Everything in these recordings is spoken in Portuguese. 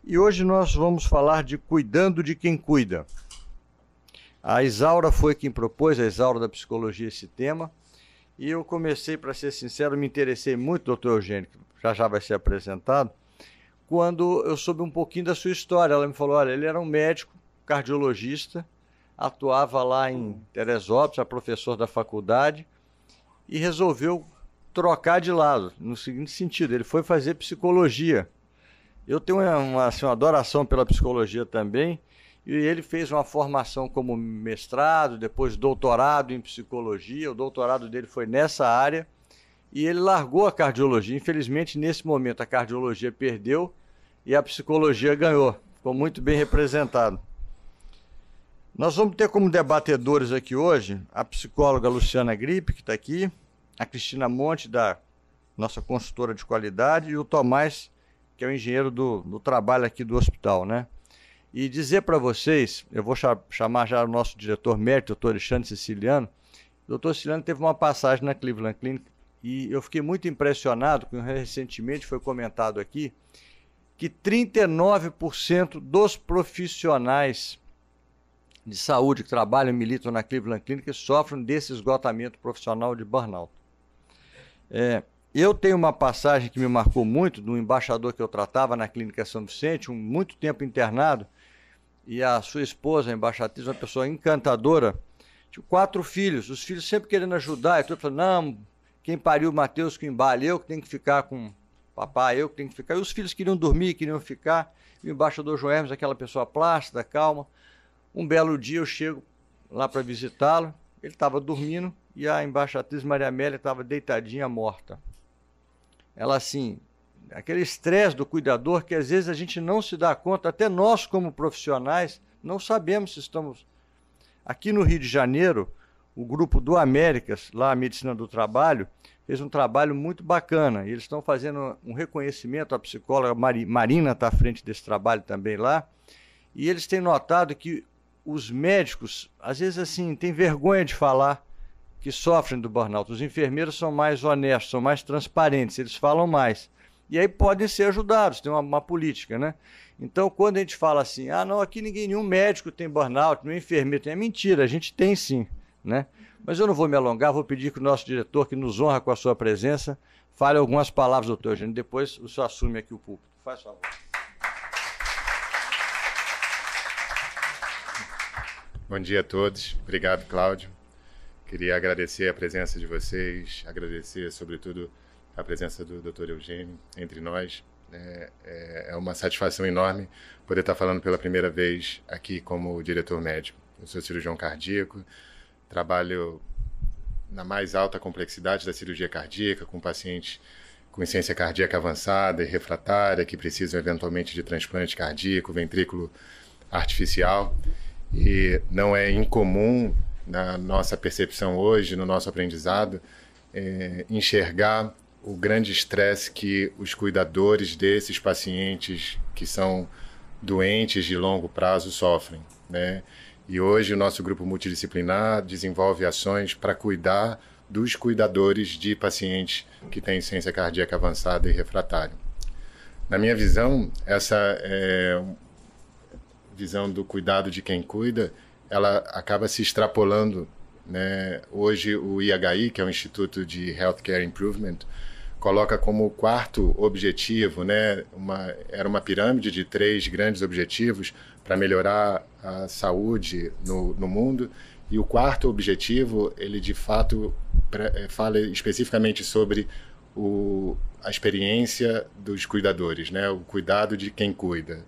E hoje nós vamos falar de cuidando de quem cuida. A Isaura foi quem propôs, a Isaura da Psicologia, esse tema. E eu comecei, para ser sincero, me interessei muito, doutor Eugênio, que já vai ser apresentado, quando eu soube um pouquinho da sua história. Ela me falou, olha, ele era um médico, cardiologista, atuava lá em Teresópolis, era professor da faculdade, e resolveu trocar de lado, no seguinte sentido, ele foi fazer psicologia. Eu tenho uma adoração pela psicologia também, e ele fez uma formação como mestrado, depois doutorado em psicologia. O doutorado dele foi nessa área, e ele largou a cardiologia. Infelizmente, nesse momento, a cardiologia perdeu e a psicologia ganhou. Ficou muito bem representado. Nós vamos ter como debatedores aqui hoje a psicóloga Luciana Gripe, que está aqui, a Cristina Monte, da nossa consultora de qualidade, e o Tomás, que é o engenheiro do trabalho aqui do hospital, né? E dizer para vocês, eu vou chamar já o nosso diretor médico, doutor Alexandre Siciliano. O doutor Siciliano teve uma passagem na Cleveland Clinic e eu fiquei muito impressionado, que recentemente foi comentado aqui, que 39% dos profissionais de saúde que trabalham e militam na Cleveland Clinic sofrem desse esgotamento profissional de burnout. Eu tenho uma passagem que me marcou muito, de um embaixador que eu tratava na Clínica São Vicente, muito tempo internado, e a sua esposa, a embaixatriz, uma pessoa encantadora, tinha 4 filhos, os filhos sempre querendo ajudar, e tudo, falando, não, quem pariu o Matheus que embale, eu que tenho que ficar com papai, eu que tenho que ficar. E os filhos queriam dormir, queriam ficar, e o embaixador João Hermes, aquela pessoa plácida, calma. Um belo dia eu chego lá para visitá-lo, ele estava dormindo, e a embaixatriz Maria Amélia estava deitadinha, morta. Ela assim, aquele estresse do cuidador que às vezes a gente não se dá conta, até nós como profissionais não sabemos se estamos... Aqui no Rio de Janeiro, o grupo do Américas, lá a Medicina do Trabalho, fez um trabalho muito bacana, e eles estão fazendo um reconhecimento, a psicóloga Marina está à frente desse trabalho também lá, e eles têm notado que os médicos, às vezes assim, têm vergonha de falar que sofrem do burnout. Os enfermeiros são mais honestos, são mais transparentes, eles falam mais. E aí podem ser ajudados, tem uma política, né? Então, quando a gente fala assim, não, aqui nenhum médico tem burnout, nenhum enfermeiro tem, é mentira, a gente tem sim, né? Mas eu não vou me alongar, vou pedir que o nosso diretor, que nos honra com a sua presença, fale algumas palavras, doutor Eugênio, depois o senhor assume aqui o púlpito. Faz favor. Bom dia a todos, obrigado, Cláudio. Queria agradecer a presença de vocês, sobretudo, a presença do Dr. Eugênio entre nós. É uma satisfação enorme poder estar falando pela primeira vez aqui como diretor médico. Eu sou cirurgião cardíaco, trabalho na mais alta complexidade da cirurgia cardíaca, com pacientes com insuficiência cardíaca avançada e refratária, que precisam eventualmente de transplante cardíaco, ventrículo artificial. E não é incomum, na nossa percepção hoje, no nosso aprendizado, enxergar o grande estresse que os cuidadores desses pacientes que são doentes de longo prazo sofrem, né? E hoje o nosso grupo multidisciplinar desenvolve ações para cuidar dos cuidadores de pacientes que têm insuficiência cardíaca avançada e refratária. Na minha visão, essa visão do cuidado de quem cuida, ela acaba se extrapolando, né? Hoje o IHI, que é o Instituto de Healthcare Improvement, coloca como quarto objetivo, né? Era uma pirâmide de 3 grandes objetivos para melhorar a saúde no mundo, e o quarto objetivo, ele de fato fala especificamente sobre a experiência dos cuidadores, né? O cuidado de quem cuida.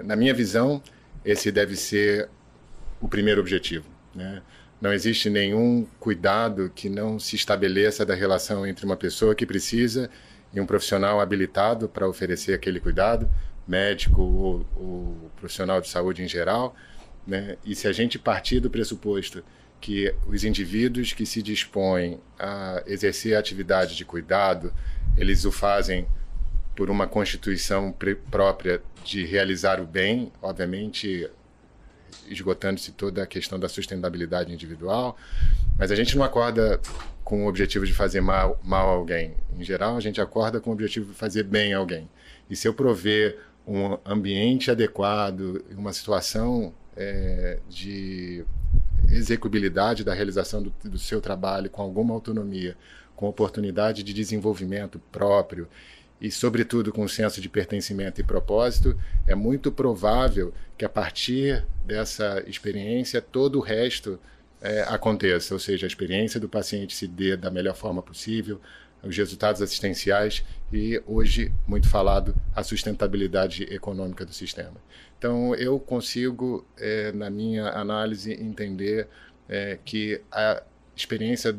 Na minha visão, esse deve ser o primeiro objetivo, né? Não existe nenhum cuidado que não se estabeleça da relação entre uma pessoa que precisa e um profissional habilitado para oferecer aquele cuidado, médico ou profissional de saúde em geral, né? E se a gente partir do pressuposto que os indivíduos que se dispõem a exercer a atividade de cuidado, eles o fazem por uma constituição própria de realizar o bem, obviamente esgotando-se toda a questão da sustentabilidade individual, mas a gente não acorda com o objetivo de fazer mal a alguém. Em geral, a gente acorda com o objetivo de fazer bem a alguém. E se eu prover um ambiente adequado, uma situação de execuibilidade da realização do seu trabalho com alguma autonomia, com oportunidade de desenvolvimento próprio e, sobretudo, com um senso de pertencimento e propósito, é muito provável que, a partir dessa experiência, todo o resto aconteça, ou seja, a experiência do paciente se dê da melhor forma possível, os resultados assistenciais e, hoje, muito falado, a sustentabilidade econômica do sistema. Então, eu consigo, na minha análise, entender que a experiência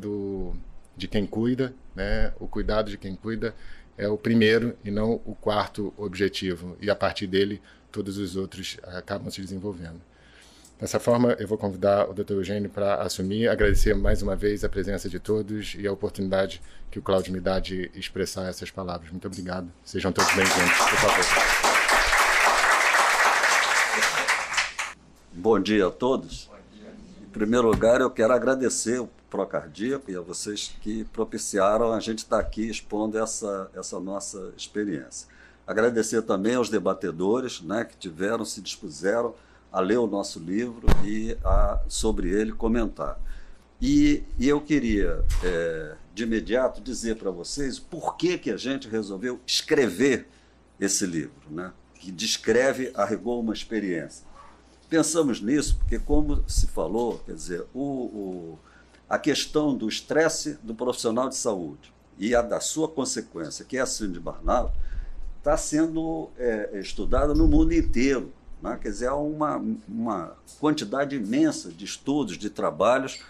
de quem cuida, né, o cuidado de quem cuida, é o primeiro e não o quarto objetivo. E, a partir dele, todos os outros acabam se desenvolvendo. Dessa forma, eu vou convidar o Dr. Eugênio para assumir, agradecer mais uma vez a presença de todos e a oportunidade que o Cláudio me dá de expressar essas palavras. Muito obrigado. Sejam todos bem-vindos, por favor. Bom dia a todos. Em primeiro lugar, eu quero agradecer o Procardíaco e a vocês que propiciaram a gente estar aqui expondo essa nossa experiência. Agradecer também aos debatedores, né, que se dispuseram a ler o nosso livro e sobre ele comentar. E eu queria, de imediato, dizer para vocês por que a gente resolveu escrever esse livro, né, que descreve, a rigor, uma experiência. Pensamos nisso porque, como se falou, quer dizer, a questão do estresse do profissional de saúde e a da sua consequência, que é a síndrome de Burnout, está sendo estudada no mundo inteiro. Né? Quer dizer, há uma quantidade imensa de estudos, de trabalhos,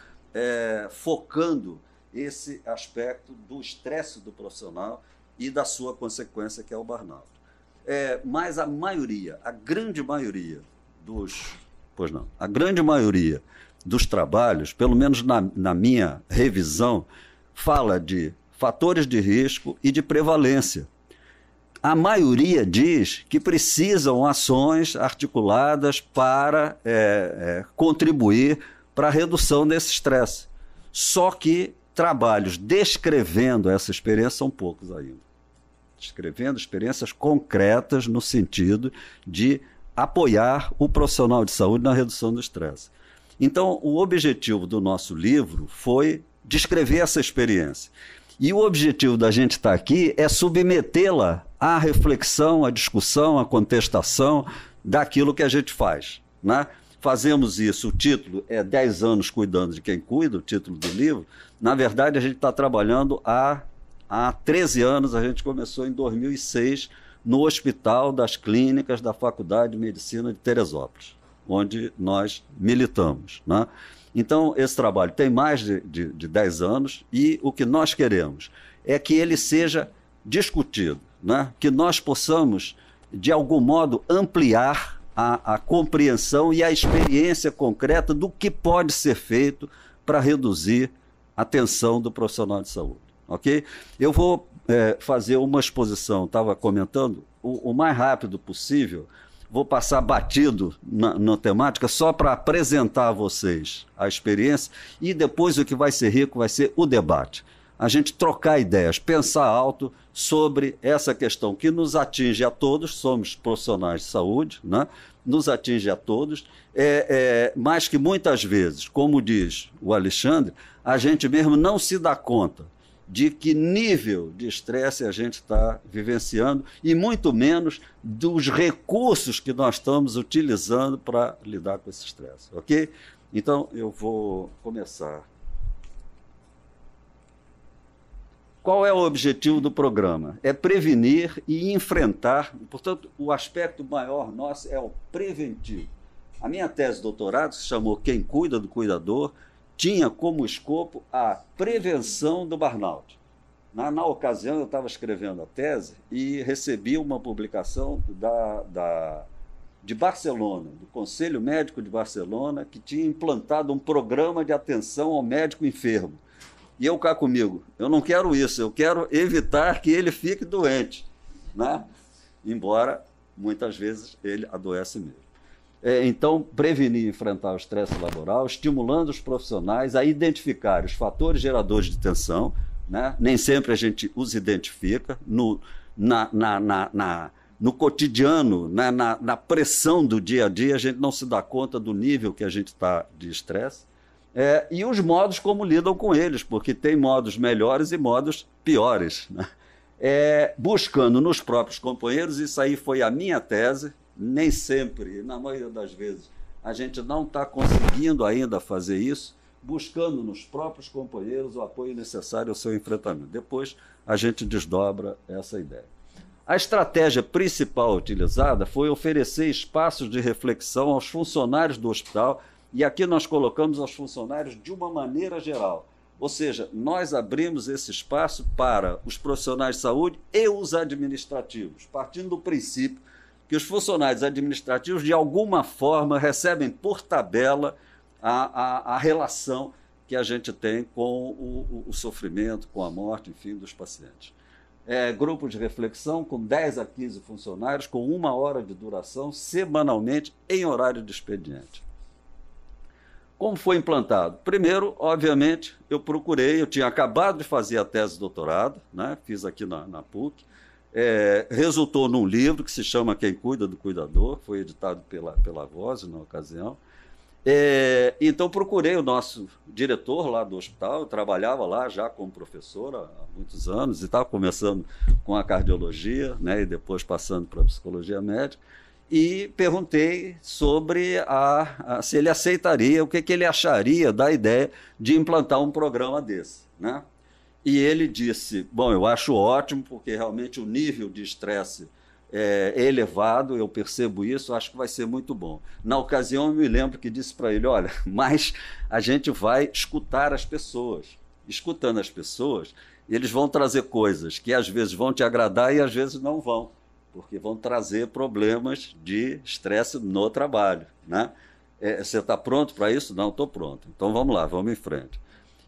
focando esse aspecto do estresse do profissional e da sua consequência, que é o burnout. Mas a maioria, a grande maioria dos trabalhos, pelo menos na minha revisão, fala de fatores de risco e de prevalência. A maioria diz que precisam ações articuladas para contribuir para a redução desse estresse. Só que trabalhos descrevendo essa experiência são poucos ainda. Descrevendo experiências concretas no sentido de apoiar o profissional de saúde na redução do estresse. Então, o objetivo do nosso livro foi descrever essa experiência. E o objetivo da gente estar aqui é submetê-la à reflexão, à discussão, à contestação daquilo que a gente faz, né? Fazemos isso, o título é 10 anos cuidando de quem cuida, o título do livro. Na verdade, a gente está trabalhando há 13 anos, a gente começou em 2006, no Hospital das Clínicas da Faculdade de Medicina de Teresópolis, onde nós militamos, né? Então, esse trabalho tem mais de 10 anos e o que nós queremos é que ele seja discutido, né? Que nós possamos, de algum modo, ampliar a compreensão e a experiência concreta do que pode ser feito para reduzir a tensão do profissional de saúde. Ok? Eu vou fazer uma exposição, estava comentando, o mais rápido possível. Vou passar batido na temática só para apresentar a vocês a experiência e depois o que vai ser rico vai ser o debate. A gente trocar ideias, pensar alto sobre essa questão que nos atinge a todos, somos profissionais de saúde, né? Nos atinge a todos, mas que muitas vezes, como diz o Alexandre, a gente mesmo não se dá conta de que nível de estresse a gente está vivenciando e muito menos dos recursos que nós estamos utilizando para lidar com esse estresse, ok? Então, eu vou começar. Qual é o objetivo do programa? É prevenir e enfrentar, portanto, o aspecto maior nosso é o preventivo. A minha tese de doutorado, que se chamou Quem Cuida do Cuidador, tinha como escopo a prevenção do burnout. Na ocasião, eu estava escrevendo a tese e recebi uma publicação de Barcelona, do Conselho Médico de Barcelona, que tinha implantado um programa de atenção ao médico enfermo. E eu cá comigo, eu não quero isso, eu quero evitar que ele fique doente, né? Embora, muitas vezes, ele adoece mesmo. Então, prevenir e enfrentar o estresse laboral, estimulando os profissionais a identificar os fatores geradores de tensão, né? Nem sempre a gente os identifica no no cotidiano, na pressão do dia a dia, a gente não se dá conta do nível que a gente está de estresse, e os modos como lidam com eles, porque tem modos melhores e modos piores, né? Buscando nos próprios companheiros, isso aí foi a minha tese, nem sempre, na maioria das vezes, a gente não está conseguindo ainda fazer isso, buscando nos próprios companheiros o apoio necessário ao seu enfrentamento. Depois a gente desdobra essa ideia. A estratégia principal utilizada foi oferecer espaços de reflexão aos funcionários do hospital, e aqui nós colocamos aos funcionários de uma maneira geral. Ou seja, nós abrimos esse espaço para os profissionais de saúde e os administrativos, partindo do princípio que os funcionários administrativos, de alguma forma, recebem por tabela a relação que a gente tem com o sofrimento, com a morte, enfim, dos pacientes. Grupo de reflexão com 10 a 15 funcionários, com 1 hora de duração, semanalmente, em horário de expediente. Como foi implantado? Primeiro, obviamente, eu tinha acabado de fazer a tese de doutorado, né? Fiz aqui na PUC, resultou num livro que se chama Quem Cuida do Cuidador, foi editado pela Voz na ocasião. Então procurei o nosso diretor lá do hospital, eu trabalhava lá já como professor há muitos anos e estava começando com a cardiologia, né, e depois passando para a psicologia médica, e perguntei sobre se ele aceitaria, o que ele acharia da ideia de implantar um programa desse, né? E ele disse, bom, eu acho ótimo, porque realmente o nível de estresse é elevado, eu percebo isso, acho que vai ser muito bom. Na ocasião, eu me lembro que disse para ele, olha, mas a gente vai escutar as pessoas. Escutando as pessoas, eles vão trazer coisas que às vezes vão te agradar e às vezes não vão, porque vão trazer problemas de estresse no trabalho, né? Você está pronto para isso? Não, estou pronto. Então vamos lá, vamos em frente.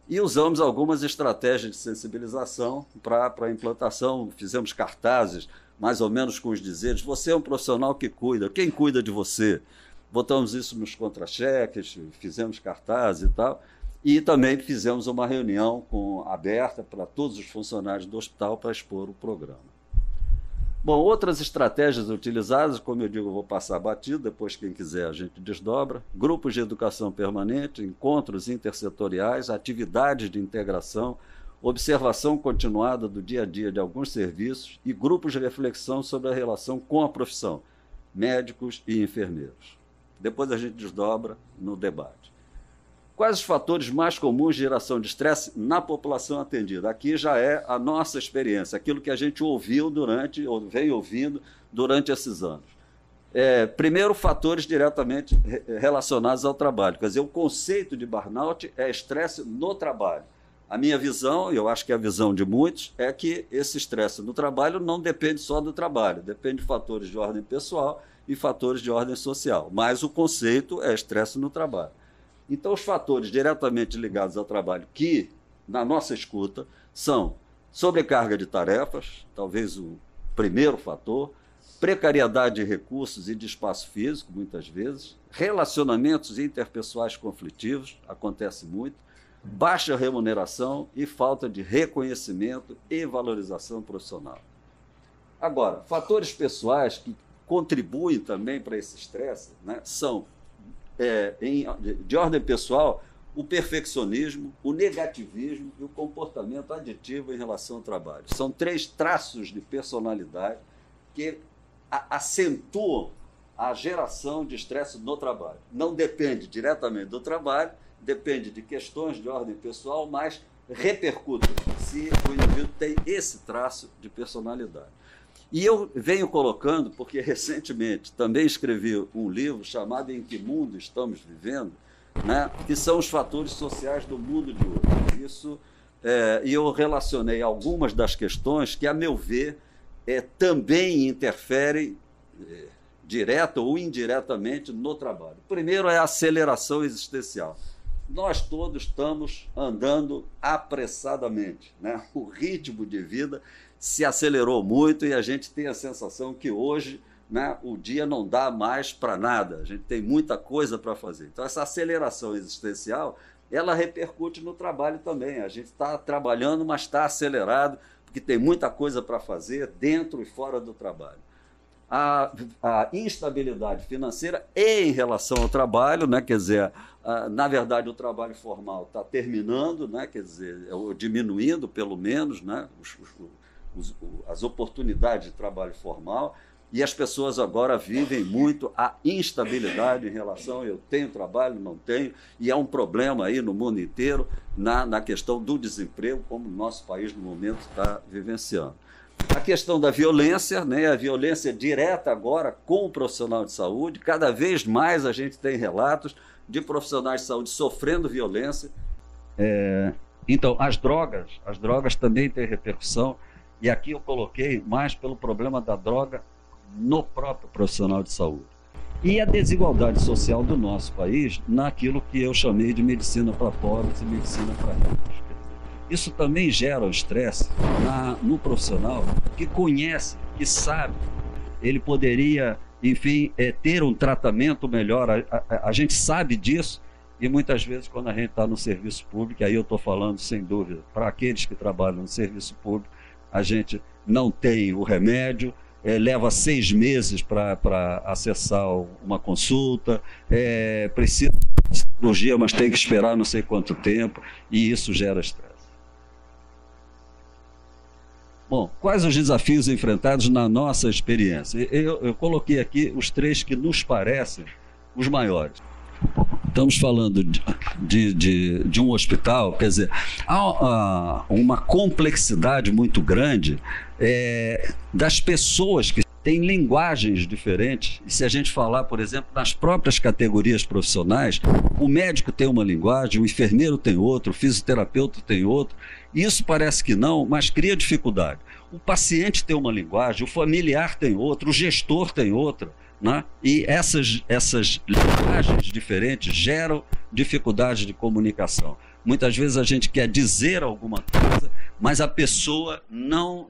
E usamos algumas estratégias de sensibilização para a implantação, fizemos cartazes, mais ou menos com os dizeres, você é um profissional que cuida, quem cuida de você? Botamos isso nos contra-cheques, fizemos cartazes e tal, e também fizemos uma reunião aberta para todos os funcionários do hospital para expor o programa. Bom, outras estratégias utilizadas, como eu digo, eu vou passar batido, depois quem quiser a gente desdobra, grupos de educação permanente, encontros intersetoriais, atividades de integração, observação continuada do dia a dia de alguns serviços e grupos de reflexão sobre a relação com a profissão, médicos e enfermeiros. Depois a gente desdobra no debate. Quais os fatores mais comuns de geração de estresse na população atendida? Aqui já é a nossa experiência, aquilo que a gente ouviu ou vem ouvindo durante esses anos. Primeiro, fatores diretamente relacionados ao trabalho. Quer dizer, o conceito de burnout é estresse no trabalho. A minha visão, e eu acho que é a visão de muitos, é que esse estresse no trabalho não depende só do trabalho, depende de fatores de ordem pessoal e fatores de ordem social, mas o conceito é estresse no trabalho. Então, os fatores diretamente ligados ao trabalho que, na nossa escuta, são sobrecarga de tarefas, talvez o primeiro fator, precariedade de recursos e de espaço físico, muitas vezes, relacionamentos interpessoais conflitivos, acontece muito, baixa remuneração e falta de reconhecimento e valorização profissional. Agora, fatores pessoais que contribuem também para esse estresse, né, são, de ordem pessoal, o perfeccionismo, o negativismo e o comportamento aditivo em relação ao trabalho. São 3 traços de personalidade que acentuam a geração de estresse no trabalho. Não depende diretamente do trabalho, depende de questões de ordem pessoal, mas repercute se o indivíduo tem esse traço de personalidade. E eu venho colocando, porque recentemente também escrevi um livro chamado Em Que Mundo Estamos Vivendo, né, que são os fatores sociais do mundo de hoje. E eu relacionei algumas das questões que, a meu ver, também interferem direta ou indiretamente no trabalho. Primeiro é a aceleração existencial. Nós todos estamos andando apressadamente, né? O ritmo de vida se acelerou muito e a gente tem a sensação que hoje, né, o dia não dá mais para nada, a gente tem muita coisa para fazer. Então, essa aceleração existencial, ela repercute no trabalho também. A gente está trabalhando, mas está acelerado, porque tem muita coisa para fazer dentro e fora do trabalho. a instabilidade financeira e em relação ao trabalho, né? Quer dizer, na verdade, o trabalho formal está terminando, né? Quer dizer, ou diminuindo, pelo menos, né? As oportunidades de trabalho formal, e as pessoas agora vivem muito a instabilidade em relação eu tenho trabalho, não tenho, e é um problema aí no mundo inteiro na questão do desemprego, como o nosso país no momento está vivenciando. A questão da violência, né? A violência direta agora com o profissional de saúde, cada vez mais a gente tem relatos de profissionais de saúde sofrendo violência. Então, as drogas também têm repercussão, e aqui eu coloquei mais pelo problema da droga no próprio profissional de saúde. E a desigualdade social do nosso país naquilo que eu chamei de medicina para pobres e medicina para ricos. Isso também gera o estresse no profissional que conhece, que sabe. Ele poderia, enfim, ter um tratamento melhor. A gente sabe disso, e muitas vezes quando a gente está no serviço público, aí eu estou falando sem dúvida para aqueles que trabalham no serviço público, a gente não tem o remédio, leva 6 meses para acessar uma consulta, precisa de cirurgia, mas tem que esperar não sei quanto tempo, e isso gera estresse. Bom, quais os desafios enfrentados na nossa experiência? Eu coloquei aqui os 3 que nos parecem os maiores. Estamos falando de um hospital, quer dizer, há uma complexidade muito grande das pessoas que têm linguagens diferentes. E se a gente falar, por exemplo, nas próprias categorias profissionais, o médico tem uma linguagem, o enfermeiro tem outra, o fisioterapeuta tem outra. Isso parece que não, mas cria dificuldade. O paciente tem uma linguagem, o familiar tem outra, o gestor tem outra. Né? E essas linguagens diferentes geram dificuldade de comunicação. Muitas vezes a gente quer dizer alguma coisa, mas a pessoa não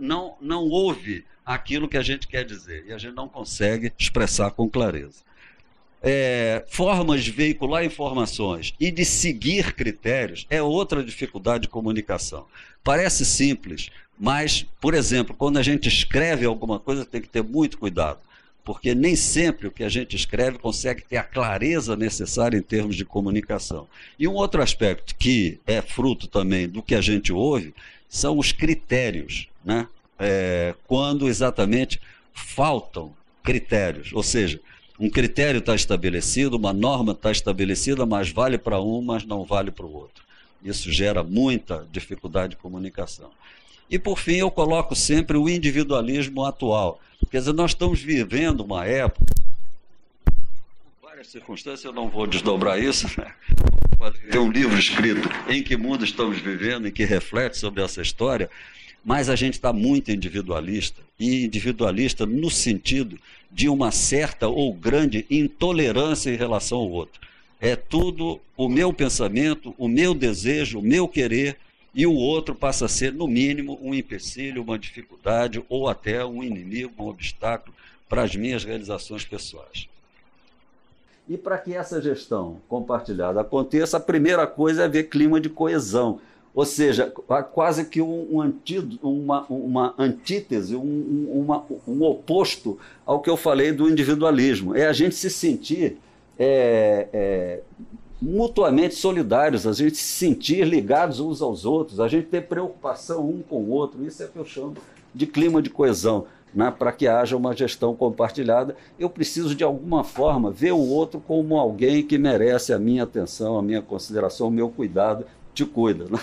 ouve aquilo que a gente quer dizer, e a gente não consegue expressar com clareza. Formas de veicular informações e de seguir critérios é outra dificuldade de comunicação. Parece simples, mas, por exemplo, quando a gente escreve alguma coisa, tem que ter muito cuidado, porque nem sempre o que a gente escreve consegue ter a clareza necessária em termos de comunicação. E um outro aspecto que é fruto também do que a gente ouve são os critérios, né? Quando exatamente faltam critérios, ou seja, um critério está estabelecido, uma norma está estabelecida, mas vale para um, mas não vale para o outro. Isso gera muita dificuldade de comunicação. E, por fim, eu coloco sempre o individualismo atual. Quer dizer, nós estamos vivendo uma época, por várias circunstâncias, eu não vou desdobrar isso, né? Tem um livro escrito Em Que Mundo Estamos Vivendo, em que reflete sobre essa história, mas a gente está muito individualista, e individualista no sentido de uma certa ou grande intolerância em relação ao outro. É tudo o meu pensamento, o meu desejo, o meu querer, e o outro passa a ser, no mínimo, um empecilho, uma dificuldade, ou até um inimigo, um obstáculo para as minhas realizações pessoais. E para que essa gestão compartilhada aconteça, a primeira coisa é ver clima de coesão. Ou seja, quase que uma antítese, um oposto ao que eu falei do individualismo. É a gente se sentir mutuamente solidários, a gente se sentir ligados uns aos outros, a gente ter preocupação um com o outro. Isso é o que eu chamo de clima de coesão. Né? Para que haja uma gestão compartilhada, eu preciso de alguma forma ver o outro como alguém que merece a minha atenção, a minha consideração, o meu cuidado. Te cuida. Né?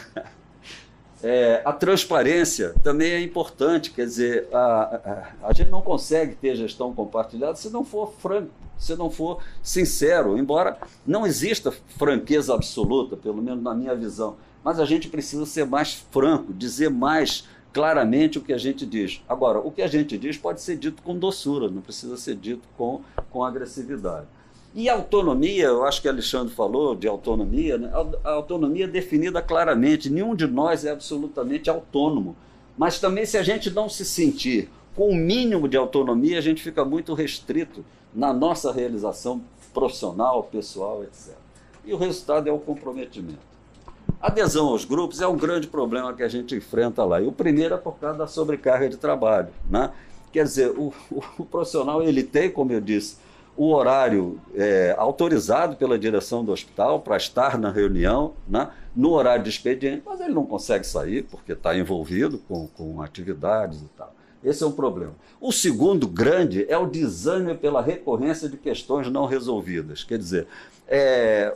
A transparência também é importante, quer dizer, a gente não consegue ter gestão compartilhada se não for franco, se não for sincero, embora não exista franqueza absoluta, pelo menos na minha visão, mas a gente precisa ser mais franco, dizer mais claramente o que a gente diz. Agora, o que a gente diz pode ser dito com doçura, não precisa ser dito com agressividade. E a autonomia, eu acho que Alexandre falou de autonomia, né? A autonomia é definida claramente, nenhum de nós é absolutamente autônomo, mas também se a gente não se sentir com o mínimo de autonomia, a gente fica muito restrito na nossa realização profissional, pessoal, etc. E o resultado é o comprometimento. A adesão aos grupos é um grande problema que a gente enfrenta lá, e o primeiro é por causa da sobrecarga de trabalho, né? Quer dizer, o profissional ele tem, como eu disse, o horário autorizado pela direção do hospital para estar na reunião, né, no horário de expediente, mas ele não consegue sair porque está envolvido com atividades e tal. Esse é um problema. O segundo grande é o desânimo pela recorrência de questões não resolvidas. Quer dizer,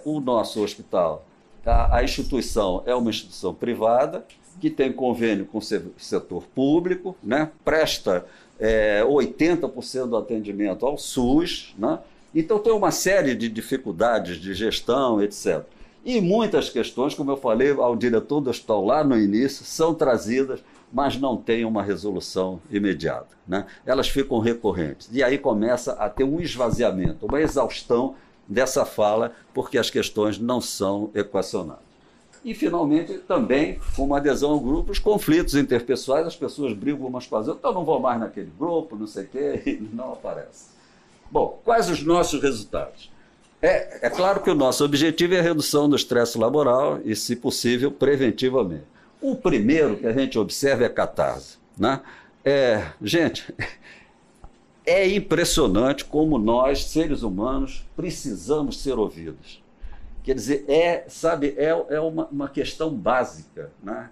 o nosso hospital, a instituição é uma instituição privada que tem convênio com o setor público, né, presta 80% do atendimento ao SUS, né? Então tem uma série de dificuldades de gestão, etc. E muitas questões, como eu falei ao diretor do hospital lá no início, são trazidas, mas não têm uma resolução imediata, né? Elas ficam recorrentes. E aí começa a ter um esvaziamento, uma exaustão dessa fala, porque as questões não são equacionadas. E, finalmente, também, com uma adesão ao grupo, os conflitos interpessoais, as pessoas brigam umas com as outras, então não vou mais naquele grupo, não sei o quê, e não aparece. Bom, quais os nossos resultados? É claro que o nosso objetivo é a redução do estresse laboral e, se possível, preventivamente. O primeiro que a gente observa é a catarse, né? Gente, é impressionante como nós, seres humanos, precisamos ser ouvidos. Quer dizer, é uma questão básica, né?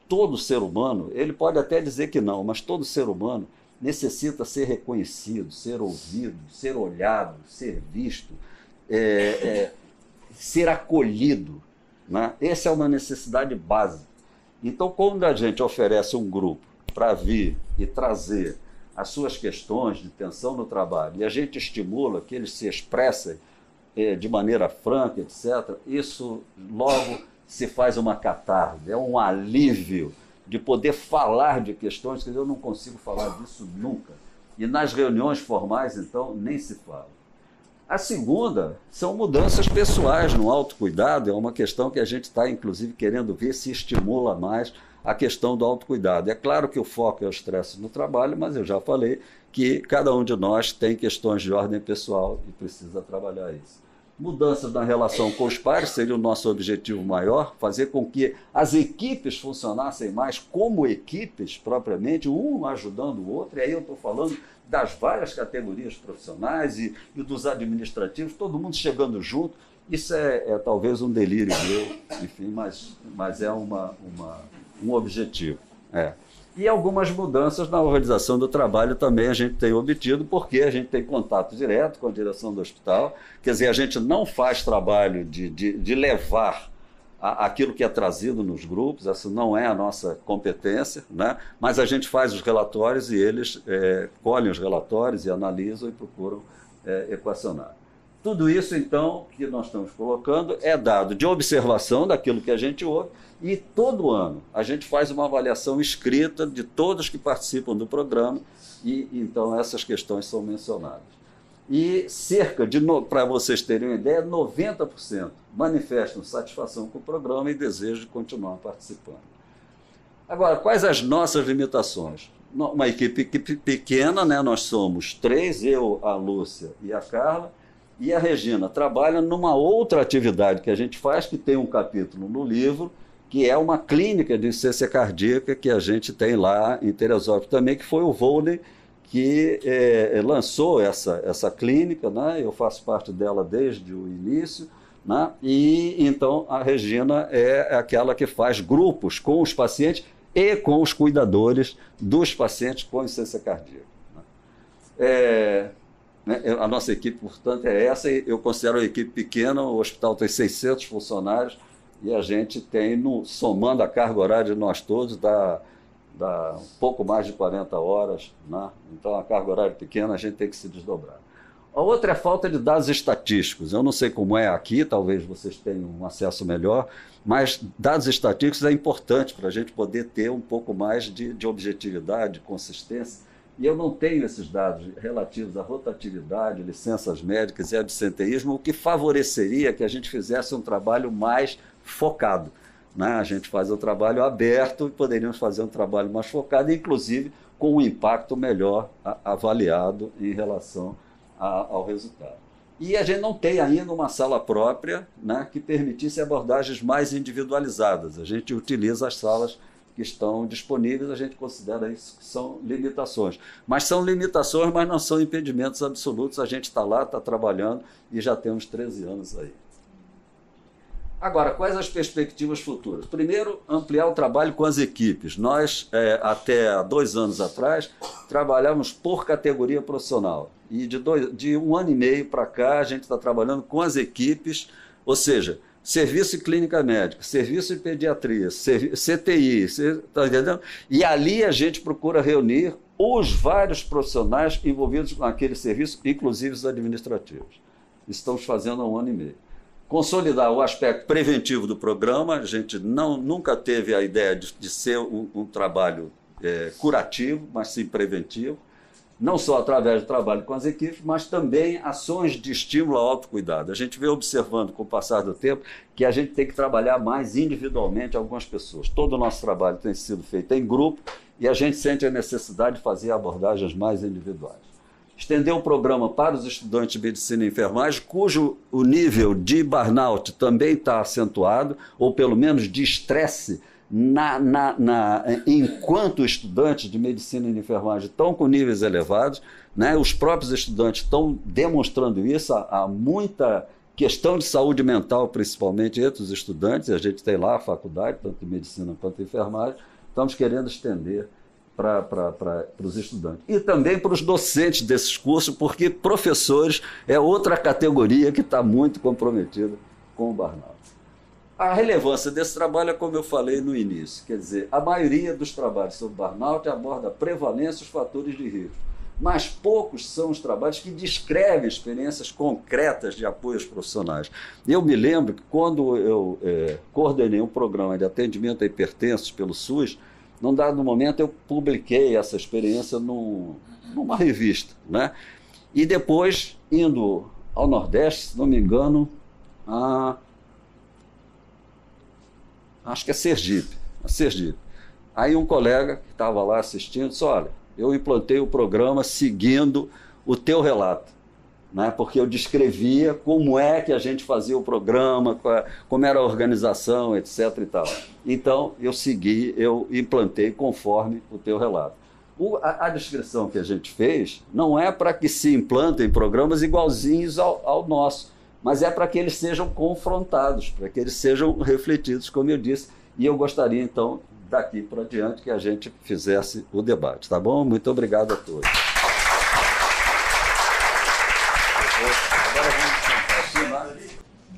Todo ser humano, ele pode até dizer que não, mas todo ser humano necessita ser reconhecido, ser ouvido, ser olhado, ser visto, ser acolhido, né? Essa é uma necessidade básica. Então, quando a gente oferece um grupo para vir e trazer as suas questões de tensão no trabalho e a gente estimula que eles se expressem de maneira franca, etc., isso logo se faz uma catarse, é um alívio de poder falar de questões que eu não consigo falar disso nunca. E nas reuniões formais, então, nem se fala. A segunda são mudanças pessoais no autocuidado, é uma questão que a gente está, inclusive, querendo ver se estimula mais a questão do autocuidado. É claro que o foco é o estresse no trabalho, mas eu já falei que cada um de nós tem questões de ordem pessoal e precisa trabalhar isso. Mudanças na relação com os pares seria o nosso objetivo maior, fazer com que as equipes funcionassem mais como equipes propriamente, um ajudando o outro, e aí eu estou falando das várias categorias profissionais e dos administrativos, todo mundo chegando junto. Isso é talvez um delírio meu, enfim, mas é um objetivo. E algumas mudanças na organização do trabalho também a gente tem obtido, porque a gente tem contato direto com a direção do hospital. Quer dizer, a gente não faz trabalho de levar aquilo que é trazido nos grupos, essa não é a nossa competência, né? Mas a gente faz os relatórios e eles colhem os relatórios e analisam e procuram equacionar. Tudo isso, então, que nós estamos colocando é dado de observação daquilo que a gente ouve, e todo ano a gente faz uma avaliação escrita de todos que participam do programa, e então essas questões são mencionadas. E para vocês terem uma ideia, 90% manifestam satisfação com o programa e desejo de continuar participando. Agora, quais as nossas limitações? Uma equipe pequena, né? Nós somos 3, eu, a Lúcia e a Carla, e a Regina trabalha numa outra atividade que a gente faz, que tem um capítulo no livro, que é uma clínica de insuficiência cardíaca que a gente tem lá em Teresópolis também, que foi o Volney que lançou essa clínica, né? Eu faço parte dela desde o início, né? E então a Regina é aquela que faz grupos com os pacientes e com os cuidadores dos pacientes com insuficiência cardíaca, né? A nossa equipe, portanto, é essa. Eu considero uma equipe pequena, o hospital tem 600 funcionários e a gente tem, somando a carga horária de nós todos, dá um pouco mais de 40 horas, né? Então, a carga horária pequena, a gente tem que se desdobrar. A outra é a falta de dados estatísticos. Eu não sei como é aqui, talvez vocês tenham um acesso melhor, mas dados estatísticos é importante para a gente poder ter um pouco mais de objetividade, de consistência. E eu não tenho esses dados relativos à rotatividade, licenças médicas e absenteísmo, o que favoreceria que a gente fizesse um trabalho mais focado, né? A gente faz um trabalho aberto e poderíamos fazer um trabalho mais focado, inclusive com um impacto melhor avaliado em relação ao resultado. E a gente não tem ainda uma sala própria, né, que permitisse abordagens mais individualizadas. A gente utiliza as salas que estão disponíveis, a gente considera isso que são limitações. Mas são limitações, mas não são impedimentos absolutos. A gente está lá, está trabalhando e já temos 13 anos aí. Agora, quais as perspectivas futuras? Primeiro, ampliar o trabalho com as equipes. Nós, até há 2 anos atrás, trabalhávamos por categoria profissional. E de 1 ano e meio para cá, a gente está trabalhando com as equipes, ou seja, serviço de clínica médica, serviço de pediatria, CTI, tá entendendo? E ali a gente procura reunir os vários profissionais envolvidos com aquele serviço, inclusive os administrativos. Estamos fazendo há 1 ano e meio. Consolidar o aspecto preventivo do programa. A gente nunca teve a ideia de ser um trabalho curativo, mas sim preventivo. Não só através do trabalho com as equipes, mas também ações de estímulo ao autocuidado. A gente vem observando, com o passar do tempo, que a gente tem que trabalhar mais individualmente algumas pessoas. Todo o nosso trabalho tem sido feito em grupo e a gente sente a necessidade de fazer abordagens mais individuais. Estender o programa para os estudantes de medicina e enfermagem, cujo o nível de burnout também está acentuado, ou pelo menos de estresse, enquanto estudantes de medicina e enfermagem estão com níveis elevados, né? Os próprios estudantes estão demonstrando isso. Há muita questão de saúde mental, principalmente entre os estudantes, e a gente tem lá a faculdade, tanto de medicina quanto de enfermagem, estamos querendo estender para os estudantes. E também para os docentes desses cursos, porque professores é outra categoria que está muito comprometida com o burnout. A relevância desse trabalho é como eu falei no início, quer dizer, a maioria dos trabalhos sobre burnout aborda a prevalência e os fatores de risco, mas poucos são os trabalhos que descrevem experiências concretas de apoio aos profissionais. Eu me lembro que quando eu coordenei um programa de atendimento a hipertensos pelo SUS, num dado momento eu publiquei essa experiência numa revista, né? E depois, indo ao Nordeste, se não me engano, acho que é Sergipe. Aí um colega que estava lá assistindo disse, olha, eu implantei o programa seguindo o teu relato, né? Porque eu descrevia como é que a gente fazia o programa, como era a organização, etc. e tal. Então, eu implantei conforme o teu relato. A descrição que a gente fez não é para que se implantem programas igualzinhos ao nosso, mas é para que eles sejam confrontados, para que eles sejam refletidos, como eu disse. E eu gostaria, então, daqui para diante, que a gente fizesse o debate. Tá bom? Muito obrigado a todos.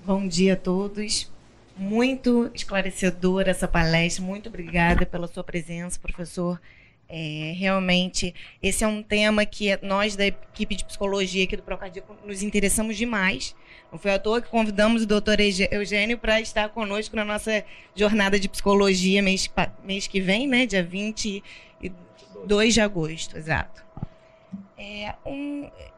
Bom dia a todos. Muito esclarecedora essa palestra. Muito obrigada pela sua presença, professor. Realmente, esse é um tema que nós da equipe de psicologia aqui do Procardíaco nos interessamos demais. Não foi à toa que convidamos o doutor Eugênio para estar conosco na nossa jornada de psicologia mês que vem, né, dia 22 de agosto, exato.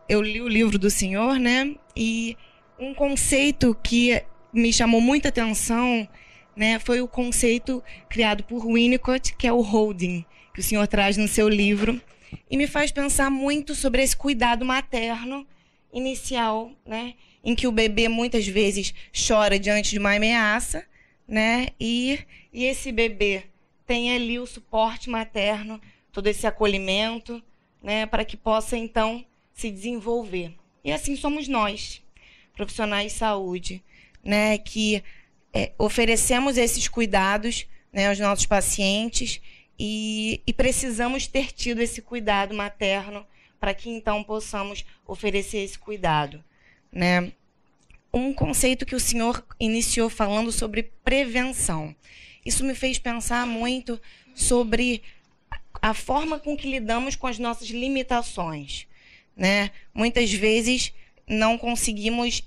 Eu li o livro do senhor, né, e um conceito que me chamou muita atenção, né, foi o conceito criado por Winnicott, que é o holding, que o senhor traz no seu livro, e me faz pensar muito sobre esse cuidado materno inicial, né, em que o bebê muitas vezes chora diante de uma ameaça, né, e esse bebê tem ali o suporte materno, todo esse acolhimento, né, para que possa, então, se desenvolver. E assim somos nós, profissionais de saúde, né, que oferecemos esses cuidados, né, aos nossos pacientes e precisamos ter tido esse cuidado materno para que, então, possamos oferecer esse cuidado, né? Um conceito que o senhor iniciou falando sobre prevenção. Isso me fez pensar muito sobre a forma com que lidamos com as nossas limitações, né? Muitas vezes não conseguimos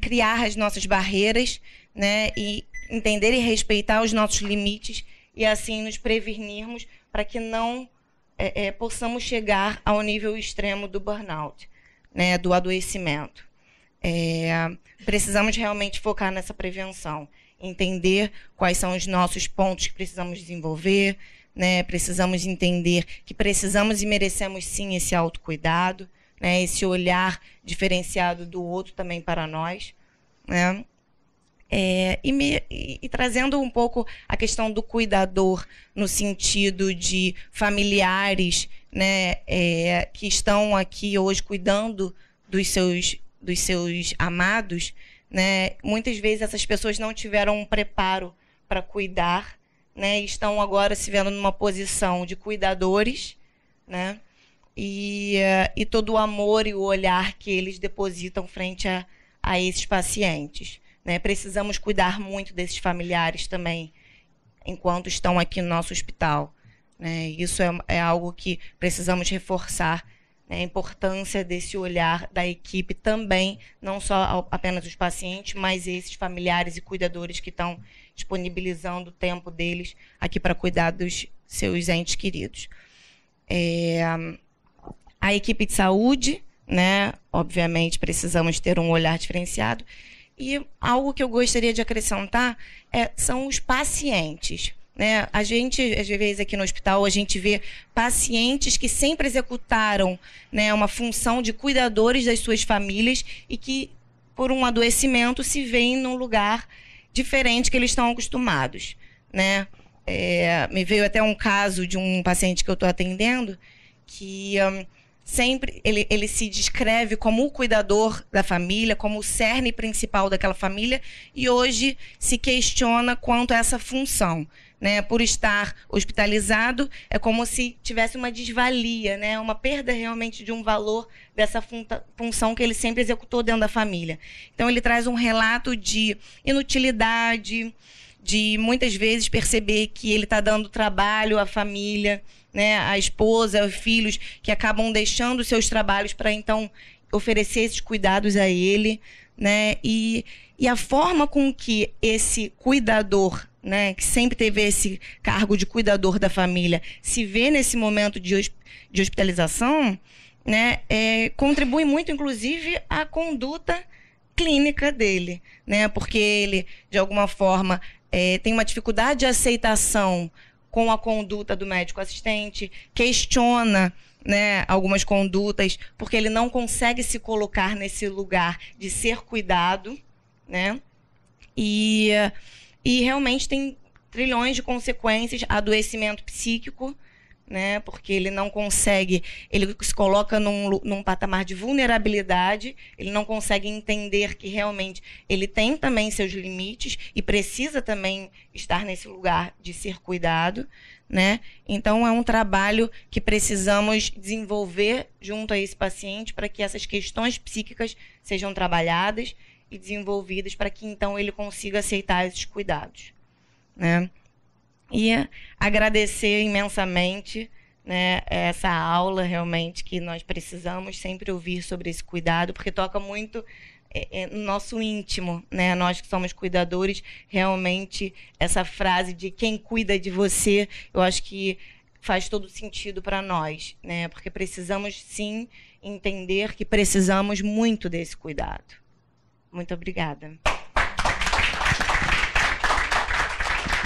criar as nossas barreiras, né? E entender e respeitar os nossos limites e assim nos prevenirmos para que não possamos chegar ao nível extremo do burnout, né? Do adoecimento. Precisamos realmente focar nessa prevenção, entender quais são os nossos pontos que precisamos desenvolver, né? Precisamos entender que precisamos e merecemos sim esse autocuidado, né? Esse olhar diferenciado do outro também para nós, né? E trazendo um pouco a questão do cuidador no sentido de familiares, né, que estão aqui hoje cuidando dos seus amados, né, muitas vezes essas pessoas não tiveram um preparo para cuidar, né, e estão agora se vendo numa posição de cuidadores, né, e todo o amor e o olhar que eles depositam frente a esses pacientes. Né? Precisamos cuidar muito desses familiares também, enquanto estão aqui no nosso hospital. Né? Isso é algo que precisamos reforçar, né? A importância desse olhar da equipe também, não só apenas os pacientes, mas esses familiares e cuidadores que estão disponibilizando o tempo deles aqui para cuidar dos seus entes queridos. A equipe de saúde, né? Obviamente, precisamos ter um olhar diferenciado. E algo que eu gostaria de acrescentar são os pacientes. Né? A gente, às vezes, aqui no hospital, a gente vê pacientes que sempre executaram, né, uma função de cuidadores das suas famílias e que, por um adoecimento, se veem num lugar diferente que eles estão acostumados. Né? Me veio até um caso de um paciente que eu estou atendendo que... sempre ele se descreve como o cuidador da família, como o cerne principal daquela família, e hoje se questiona quanto a essa função. Né? Por estar hospitalizado, é como se tivesse uma desvalia, né? Uma perda realmente de um valor dessa função que ele sempre executou dentro da família. Então, ele traz um relato de inutilidade, de muitas vezes perceber que ele está dando trabalho à família, né, a esposa, os filhos, que acabam deixando seus trabalhos para, então, oferecer esses cuidados a ele. Né, e a forma com que esse cuidador, né, que sempre teve esse cargo de cuidador da família, se vê nesse momento de hospitalização, né, contribui muito, inclusive, à conduta clínica dele. Né, porque ele, de alguma forma, tem uma dificuldade de aceitação com a conduta do médico assistente, questiona, né, algumas condutas, porque ele não consegue se colocar nesse lugar de ser cuidado, né? E realmente tem trilhões de consequências, adoecimento psíquico, né? Porque ele não consegue, ele se coloca num patamar de vulnerabilidade, ele não consegue entender que realmente ele tem também seus limites e precisa também estar nesse lugar de ser cuidado, né? Então, é um trabalho que precisamos desenvolver junto a esse paciente para que essas questões psíquicas sejam trabalhadas e desenvolvidas para que, então, ele consiga aceitar esses cuidados. Né? E agradecer imensamente, né, essa aula, realmente, que nós precisamos sempre ouvir sobre esse cuidado, porque toca muito no nosso íntimo, né? Nós que somos cuidadores, realmente, essa frase de quem cuida de você, eu acho que faz todo sentido para nós, né? Porque precisamos, sim, entender que precisamos muito desse cuidado. Muito obrigada.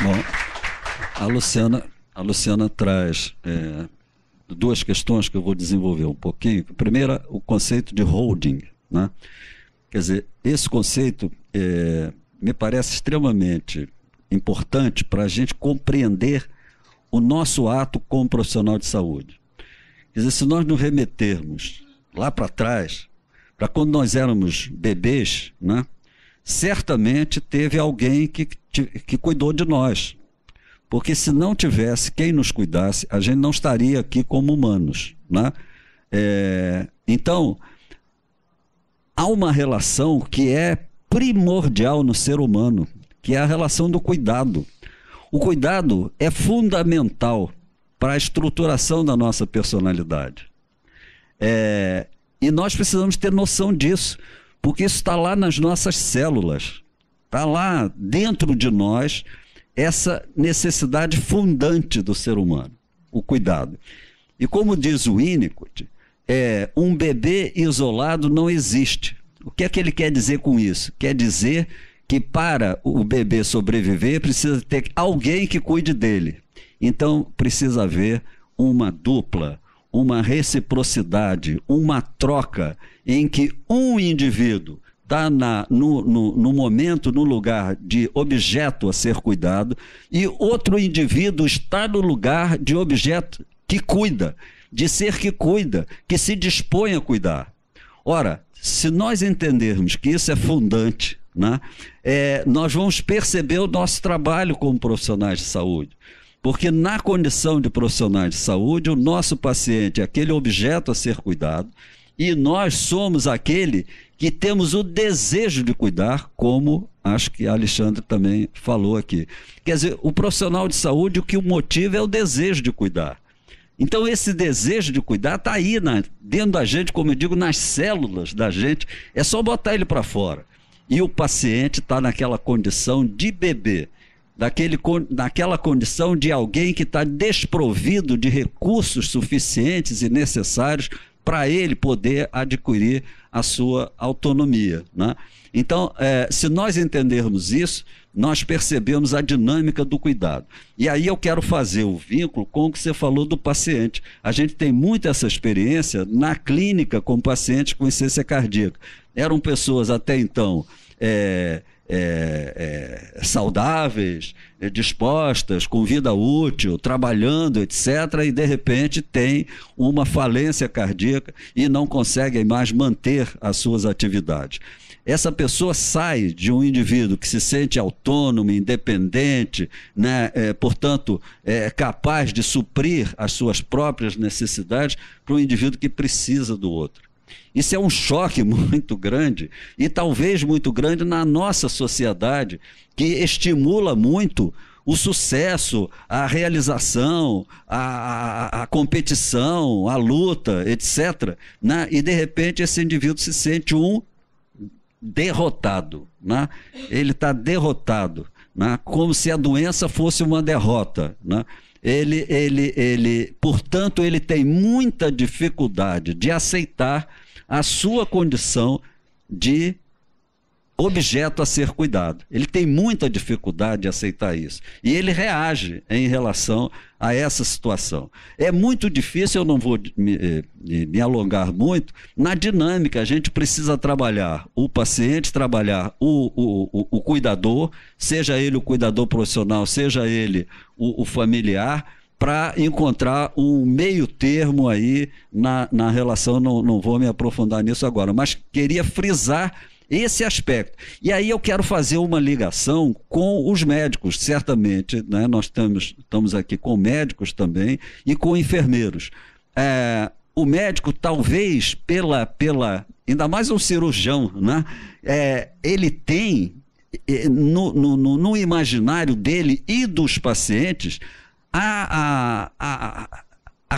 Bom, a Luciana traz duas questões que eu vou desenvolver um pouquinho. Primeiro, o conceito de holding, né? Quer dizer, esse conceito me parece extremamente importante para a gente compreender o nosso ato como profissional de saúde. Quer dizer, se nós nos remetermos lá para trás, para quando nós éramos bebês, né? Certamente teve alguém que cuidou de nós. Porque se não tivesse quem nos cuidasse, a gente não estaria aqui como humanos. Né? Então, há uma relação que é primordial no ser humano, que é a relação do cuidado. O cuidado é fundamental para a estruturação da nossa personalidade. E nós precisamos ter noção disso, porque isso está lá nas nossas células, está lá dentro de nós, essa necessidade fundante do ser humano, o cuidado. E como diz o Winnicott, um bebê isolado não existe. O que é que ele quer dizer com isso? Quer dizer que para o bebê sobreviver precisa ter alguém que cuide dele. Então precisa haver uma dupla, uma reciprocidade, uma troca em que um indivíduo está no momento, no lugar de objeto a ser cuidado, e outro indivíduo está no lugar de objeto que cuida, de ser que cuida, que se dispõe a cuidar. Ora, se nós entendermos que isso é fundante, né, nós vamos perceber o nosso trabalho como profissionais de saúde. Porque na condição de profissionais de saúde, o nosso paciente é aquele objeto a ser cuidado e nós somos aquele que temos o desejo de cuidar, como acho que a Alexandre também falou aqui. Quer dizer, o profissional de saúde, o que o motiva é o desejo de cuidar. Então esse desejo de cuidar está aí dentro da gente, como eu digo, nas células da gente, é só botar ele para fora. E o paciente está naquela condição de bebê, naquela condição de alguém que está desprovido de recursos suficientes e necessários para ele poder adquirir a sua autonomia, né? Então, se nós entendermos isso, nós percebemos a dinâmica do cuidado. E aí eu quero fazer o vínculo com o que você falou do paciente. A gente tem muito essa experiência na clínica com pacientes com insuficiência cardíaca. Eram pessoas até então saudáveis, dispostas, com vida útil, trabalhando, etc., e de repente tem uma falência cardíaca e não conseguem mais manter as suas atividades. Essa pessoa sai de um indivíduo que se sente autônomo, independente, né, portanto, capaz de suprir as suas próprias necessidades, para um indivíduo que precisa do outro. Isso é um choque muito grande e talvez muito grande na nossa sociedade, que estimula muito o sucesso, a realização, a competição, a luta, etc., né? E de repente esse indivíduo se sente um derrotado, né? Ele está derrotado, né? Como se a doença fosse uma derrota, né? Portanto, ele tem muita dificuldade de aceitar a sua condição de objeto a ser cuidado. Ele tem muita dificuldade de aceitar isso. E ele reage em relação a essa situação. É muito difícil, eu não vou me alongar muito, na dinâmica. A gente precisa trabalhar o paciente, trabalhar o cuidador, seja ele o cuidador profissional, seja ele o familiar, para encontrar um meio termo aí na relação. Não vou me aprofundar nisso agora, mas queria frisar esse aspecto. E aí eu quero fazer uma ligação com os médicos, certamente, né? Nós estamos aqui com médicos também e com enfermeiros. O médico, talvez, ainda mais um cirurgião, né? Ele tem, no imaginário dele e dos pacientes, a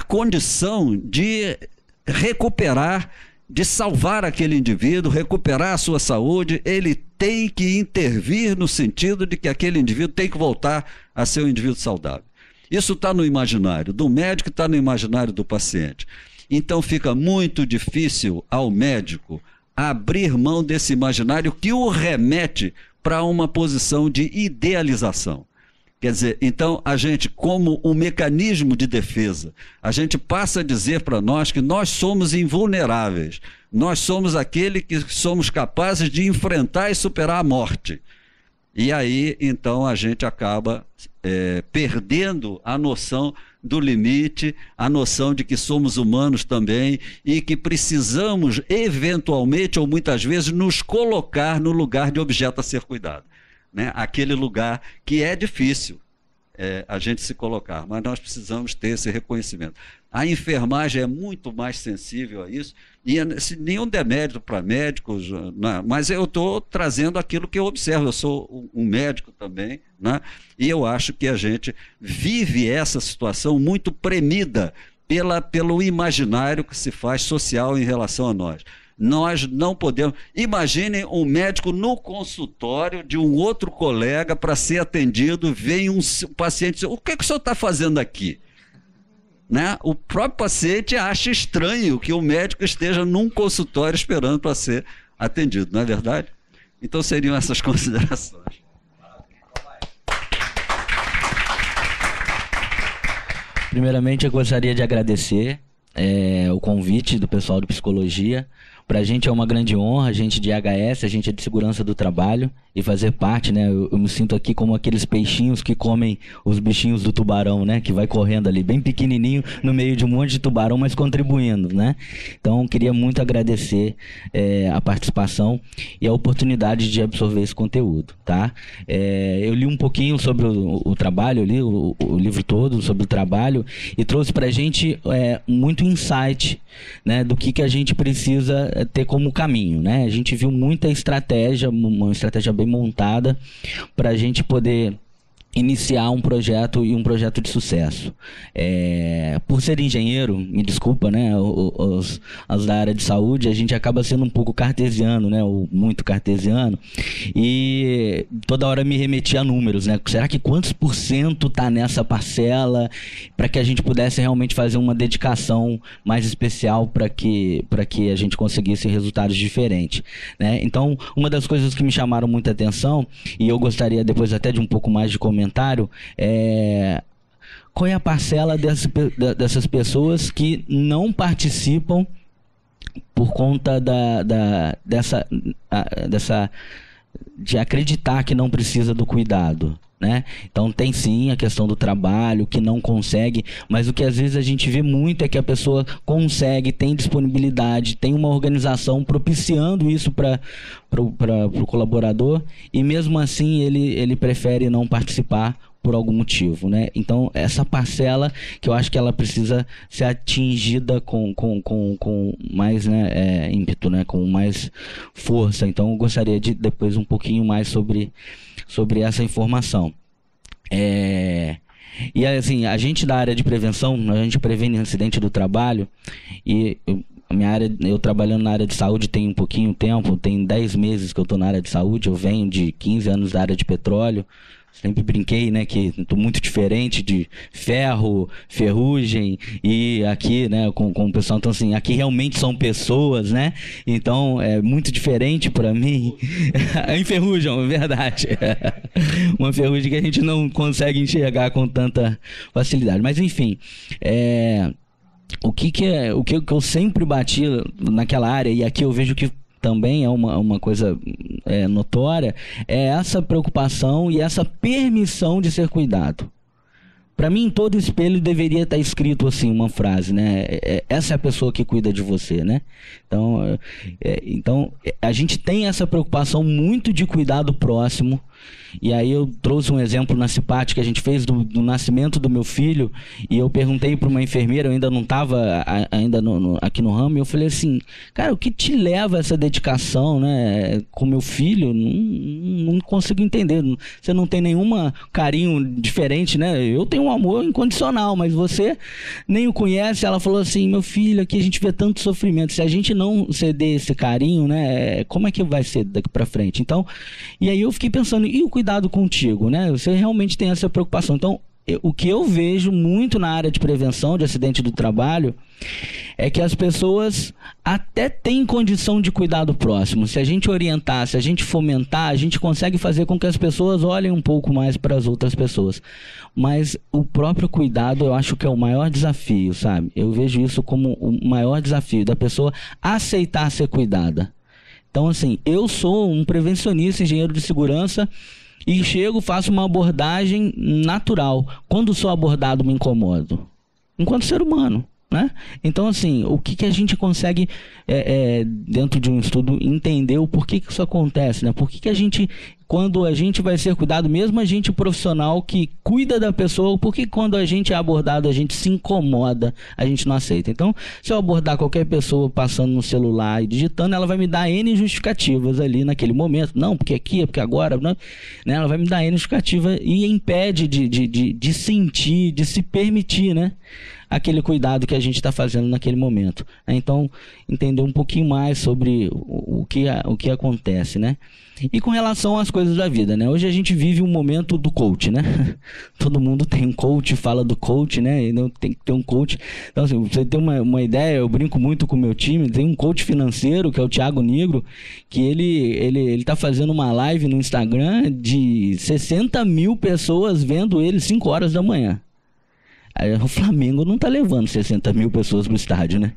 condição de recuperar, de salvar aquele indivíduo, recuperar a sua saúde. Ele tem que intervir no sentido de que aquele indivíduo tem que voltar a ser um indivíduo saudável. Isso está no imaginário do médico, está no imaginário do paciente. Então fica muito difícil ao médico abrir mão desse imaginário que o remete para uma posição de idealização. Quer dizer, então a gente, como um mecanismo de defesa, a gente passa a dizer para nós que nós somos invulneráveis, nós somos aquele que somos capazes de enfrentar e superar a morte. E aí, então, a gente acaba perdendo a noção do limite, a noção de que somos humanos também e que precisamos, eventualmente ou muitas vezes, nos colocar no lugar de objeto a ser cuidado. Né? Aquele lugar que é difícil a gente se colocar, mas nós precisamos ter esse reconhecimento. A enfermagem é muito mais sensível a isso, e nenhum demérito para médicos, né? Mas eu estou trazendo aquilo que eu observo. Eu sou um médico também, né? E eu acho que a gente vive essa situação muito premida pelo imaginário que se faz social em relação a nós. Nós não podemos... Imaginem um médico no consultório de um outro colega para ser atendido, vem um paciente e diz: o que o senhor está fazendo aqui? Né? O próprio paciente acha estranho que o médico esteja num consultório esperando para ser atendido, não é verdade? Então seriam essas considerações. Primeiramente, eu gostaria de agradecer o convite do pessoal de psicologia, Pra gente é uma grande honra, a gente de IHS, a gente é de segurança do trabalho, e fazer parte, né? Eu me sinto aqui como aqueles peixinhos que comem os bichinhos do tubarão, né? Que vai correndo ali, bem pequenininho, no meio de um monte de tubarão, mas contribuindo, né? Então, queria muito agradecer a participação e a oportunidade de absorver esse conteúdo, tá? Eu li um pouquinho sobre o trabalho, eu li o livro todo sobre o trabalho e trouxe pra gente muito insight, né? Do que a gente precisa ter como caminho, né? A gente viu muita estratégia, uma estratégia bem montada para a gente poder iniciar um projeto e um projeto de sucesso. Por ser engenheiro, me desculpa, né, os da área de saúde, a gente acaba sendo um pouco cartesiano, né, ou muito cartesiano, e toda hora me remetia a números, né, será que quantos % tá nessa parcela, para que a gente pudesse realmente fazer uma dedicação mais especial para que a gente conseguisse resultados diferentes, né? Então, uma das coisas que me chamaram muita atenção, e eu gostaria depois até de um pouco mais de comentário, qual é a parcela dessas pessoas que não participam por conta de acreditar que não precisa do cuidado, né? Então tem sim a questão do trabalho, que não consegue, mas o que às vezes a gente vê muito é que a pessoa consegue, tem disponibilidade, tem uma organização propiciando isso para o colaborador, e mesmo assim ele prefere não participar por algum motivo, né? Então essa parcela que eu acho que ela precisa ser atingida com mais, né, ímpeto, né, com mais força. Então eu gostaria de depois um pouquinho mais sobre essa informação. E assim, a gente da área de prevenção, a gente previne acidente do trabalho, e eu trabalhando na área de saúde tem um pouquinho tempo, tem 10 meses que eu estou na área de saúde, eu venho de 15 anos da área de petróleo. Sempre brinquei, né, que estou muito diferente de ferro, ferrugem, e aqui, né, com o pessoal, então assim, aqui realmente são pessoas, né, então é muito diferente para mim. Enferrujam, é verdade. Uma ferrugem que a gente não consegue enxergar com tanta facilidade, mas enfim, o que eu sempre bati naquela área, e aqui eu vejo que também é uma coisa notória, é essa preocupação e essa permissão de ser cuidado. Para mim, em todo espelho deveria estar escrito assim uma frase, né? Essa é a pessoa que cuida de você, né? Então, a gente tem essa preocupação muito de cuidar do próximo. E aí eu trouxe um exemplo na CIPAT que a gente fez do nascimento do meu filho, e eu perguntei para uma enfermeira, eu ainda não estava aqui no ramo, e eu falei assim, cara, o que te leva a essa dedicação, né, com meu filho? Não consigo entender, você não tem nenhum carinho diferente, né? Eu tenho um amor incondicional, mas você nem o conhece. Ela falou assim, meu filho, aqui a gente vê tanto sofrimento, se a gente não ceder esse carinho, né, como é que vai ser daqui para frente? Então, e aí eu fiquei pensando, e o cuidado contigo, né? Você realmente tem essa preocupação. Então, o que eu vejo muito na área de prevenção de acidente do trabalho é que as pessoas até têm condição de cuidar do próximo. Se a gente orientar, se a gente fomentar, a gente consegue fazer com que as pessoas olhem um pouco mais para as outras pessoas. Mas o próprio cuidado, eu acho que é o maior desafio, sabe? Eu vejo isso como o maior desafio da pessoa aceitar ser cuidada. Então, assim, eu sou um prevencionista, engenheiro de segurança, e chego, faço uma abordagem natural. Quando sou abordado, me incomodo. Enquanto ser humano, né? Então, assim, o que a gente consegue, dentro de um estudo, entender o porquê que isso acontece, né? Por que a gente, quando a gente vai ser cuidado, mesmo a gente profissional que cuida da pessoa, porque quando a gente é abordado, a gente se incomoda, a gente não aceita. Então, se eu abordar qualquer pessoa passando no celular e digitando, ela vai me dar N justificativas ali naquele momento. Não, porque aqui, porque agora, não, né? Ela vai me dar N justificativa e impede de sentir, de se permitir, né, aquele cuidado que a gente está fazendo naquele momento. Então, entender um pouquinho mais sobre o que acontece, né? E com relação às coisas da vida, né? Hoje a gente vive um momento do coach, né? Todo mundo tem um coach, fala do coach, né? E não tem que ter um coach. Então, assim, pra você ter uma ideia, eu brinco muito com o meu time, tem um coach financeiro, que é o Thiago Negro, que ele tá fazendo uma live no Instagram de 60 mil pessoas vendo ele 5 horas da manhã. Aí, o Flamengo não tá levando 60 mil pessoas pro estádio, né?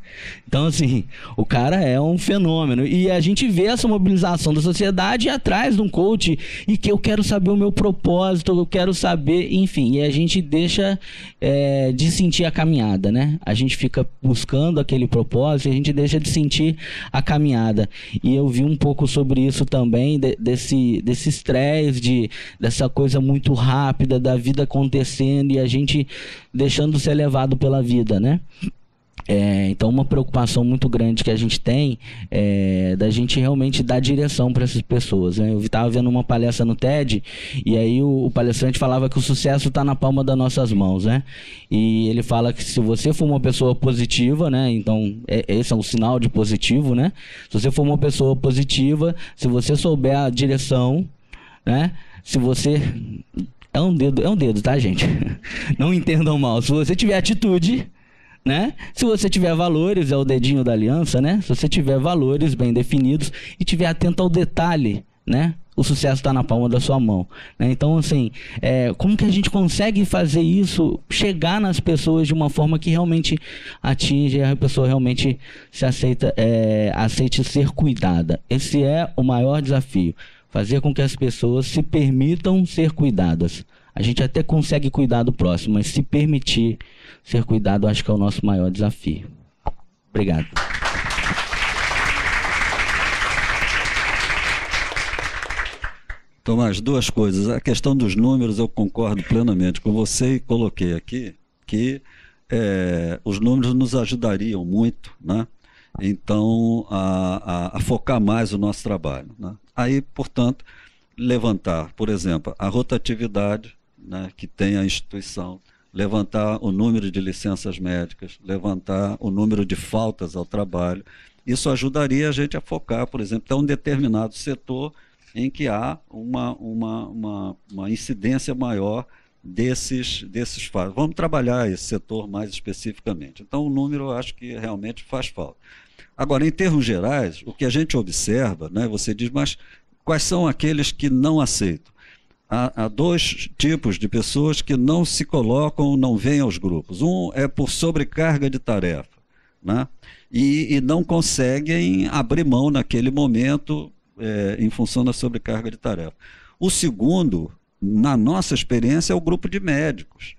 Então, assim, o cara é um fenômeno. E a gente vê essa mobilização da sociedade atrás de um coach e que eu quero saber o meu propósito, eu quero saber, enfim. E a gente deixa de sentir a caminhada, né? A gente fica buscando aquele propósito e a gente deixa de sentir a caminhada. E eu vi um pouco sobre isso também, desse estresse, dessa coisa muito rápida da vida acontecendo e a gente deixando ser levado pela vida, né? Então uma preocupação muito grande que a gente tem é da gente realmente dar direção para essas pessoas, né? Eu estava vendo uma palestra no TED e aí o palestrante falava que o sucesso está na palma das nossas mãos, né? E ele fala que se você for uma pessoa positiva, né? Então esse é um sinal de positivo, né? Se você for uma pessoa positiva, se você souber a direção, né? Se você... É um dedo, tá, gente? Não entendam mal. Se você tiver atitude, né? Se você tiver valores, é o dedinho da aliança, né? Se você tiver valores bem definidos e tiver atento ao detalhe, né? O sucesso está na palma da sua mão, né? Então, assim, como que a gente consegue fazer isso, chegar nas pessoas de uma forma que realmente atinge e a pessoa realmente aceite ser cuidada? Esse é o maior desafio. Fazer com que as pessoas se permitam ser cuidadas. A gente até consegue cuidar do próximo, mas se permitir ser cuidado, acho que é o nosso maior desafio. Obrigado. Tomás, duas coisas. A questão dos números, eu concordo plenamente com você e coloquei aqui que os números nos ajudariam muito, né? Então, a focar mais o nosso trabalho, né? Aí, portanto, levantar, por exemplo, a rotatividade, né, que tem a instituição, levantar o número de licenças médicas, levantar o número de faltas ao trabalho. Isso ajudaria a gente a focar, por exemplo, em um determinado setor em que há uma incidência maior desses fatos. Vamos trabalhar esse setor mais especificamente. Então, o número eu acho que realmente faz falta. Agora, em termos gerais, o que a gente observa, né, você diz, mas quais são aqueles que não aceitam? Há dois tipos de pessoas que não se colocam, não vêm aos grupos. Um é por sobrecarga de tarefa, né, e não conseguem abrir mão naquele momento em função da sobrecarga de tarefa. O segundo, na nossa experiência, é o grupo de médicos.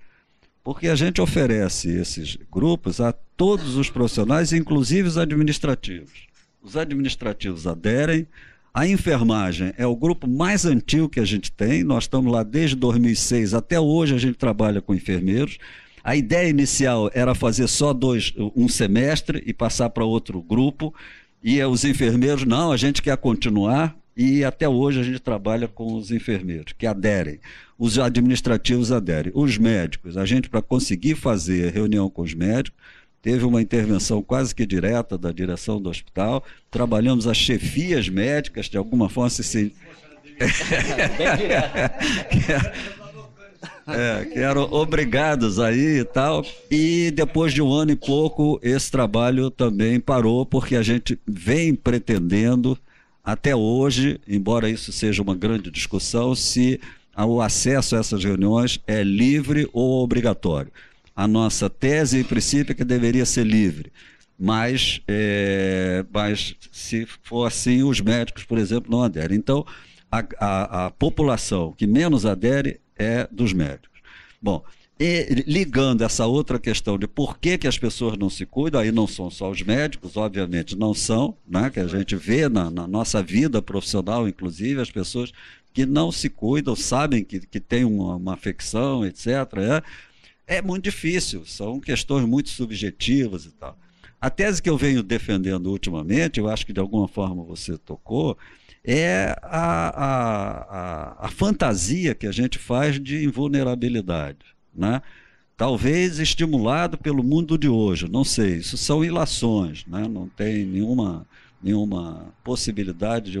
Porque a gente oferece esses grupos a todos os profissionais, inclusive os administrativos. Os administrativos aderem. A enfermagem é o grupo mais antigo que a gente tem. Nós estamos lá desde 2006 até hoje, a gente trabalha com enfermeiros. A ideia inicial era fazer só um semestre e passar para outro grupo. E os enfermeiros, não, a gente quer continuar. E até hoje a gente trabalha com os enfermeiros, que aderem. Os administrativos aderem. Os médicos, a gente, para conseguir fazer reunião com os médicos, teve uma intervenção quase que direta da direção do hospital. Trabalhamos as chefias médicas, de alguma forma, que eram obrigados aí e tal. E depois de 1 ano e pouco, esse trabalho também parou, porque a gente vem pretendendo, até hoje, embora isso seja uma grande discussão, se o acesso a essas reuniões é livre ou obrigatório. A nossa tese, em princípio, é que deveria ser livre, mas se for assim, os médicos, por exemplo, não aderem. Então, a população que menos adere é dos médicos. Bom, e ligando essa outra questão de por que as pessoas não se cuidam, aí não são só os médicos, obviamente não são, né, que a gente vê na nossa vida profissional, inclusive, as pessoas que não se cuidam, sabem que tem uma afecção, etc. É muito difícil, são questões muito subjetivas e tal. A tese que eu venho defendendo ultimamente, eu acho que de alguma forma você tocou, é a fantasia que a gente faz de invulnerabilidade, né? Talvez estimulado pelo mundo de hoje, não sei, isso são ilações, né? Não tem nenhuma possibilidade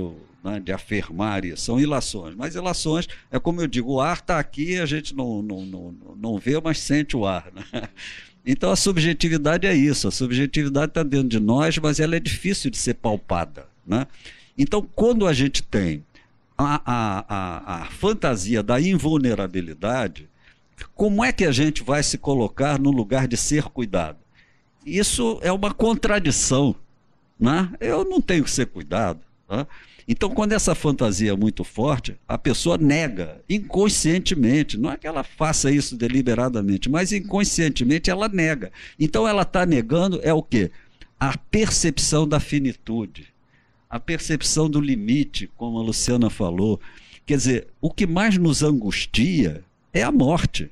de afirmar isso, são ilações, mas ilações, é como eu digo, o ar está aqui, a gente não vê, mas sente o ar, né? Então a subjetividade é isso, a subjetividade está dentro de nós, mas ela é difícil de ser palpada, né? Então quando a gente tem a fantasia da invulnerabilidade, como é que a gente vai se colocar no lugar de ser cuidado? Isso é uma contradição, né? Eu não tenho que ser cuidado, né? Então, quando essa fantasia é muito forte, a pessoa nega inconscientemente. Não é que ela faça isso deliberadamente, mas inconscientemente ela nega. Então, ela está negando é o quê? A percepção da finitude, a percepção do limite, como a Luciana falou. Quer dizer, o que mais nos angustia é a morte,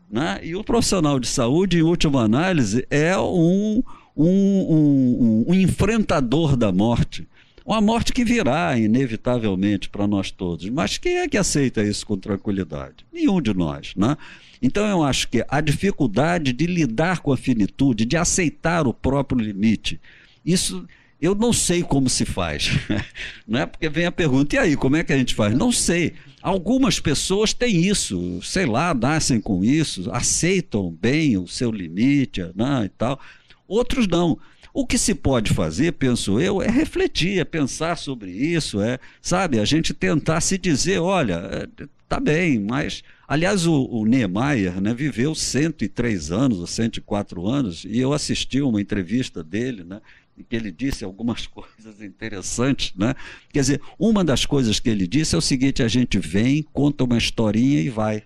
né? E o profissional de saúde, em última análise, é um enfrentador da morte. Uma morte que virá, inevitavelmente, para nós todos. Mas quem é que aceita isso com tranquilidade? Nenhum de nós, né? Então, eu acho que a dificuldade de lidar com a finitude, de aceitar o próprio limite, isso eu não sei como se faz. Não é? Porque vem a pergunta, e aí, como é que a gente faz? Não sei. Algumas pessoas têm isso, sei lá, nascem com isso, aceitam bem o seu limite, né, e tal. Outros não. O que se pode fazer, penso eu, é refletir, é pensar sobre isso, sabe, a gente tentar se dizer, olha, tá bem, mas... Aliás, o Niemeyer, né, viveu 103 anos, ou 104 anos, e eu assisti uma entrevista dele, né, em que ele disse algumas coisas interessantes, né? Quer dizer, uma das coisas que ele disse é o seguinte: a gente vem, conta uma historinha e vai.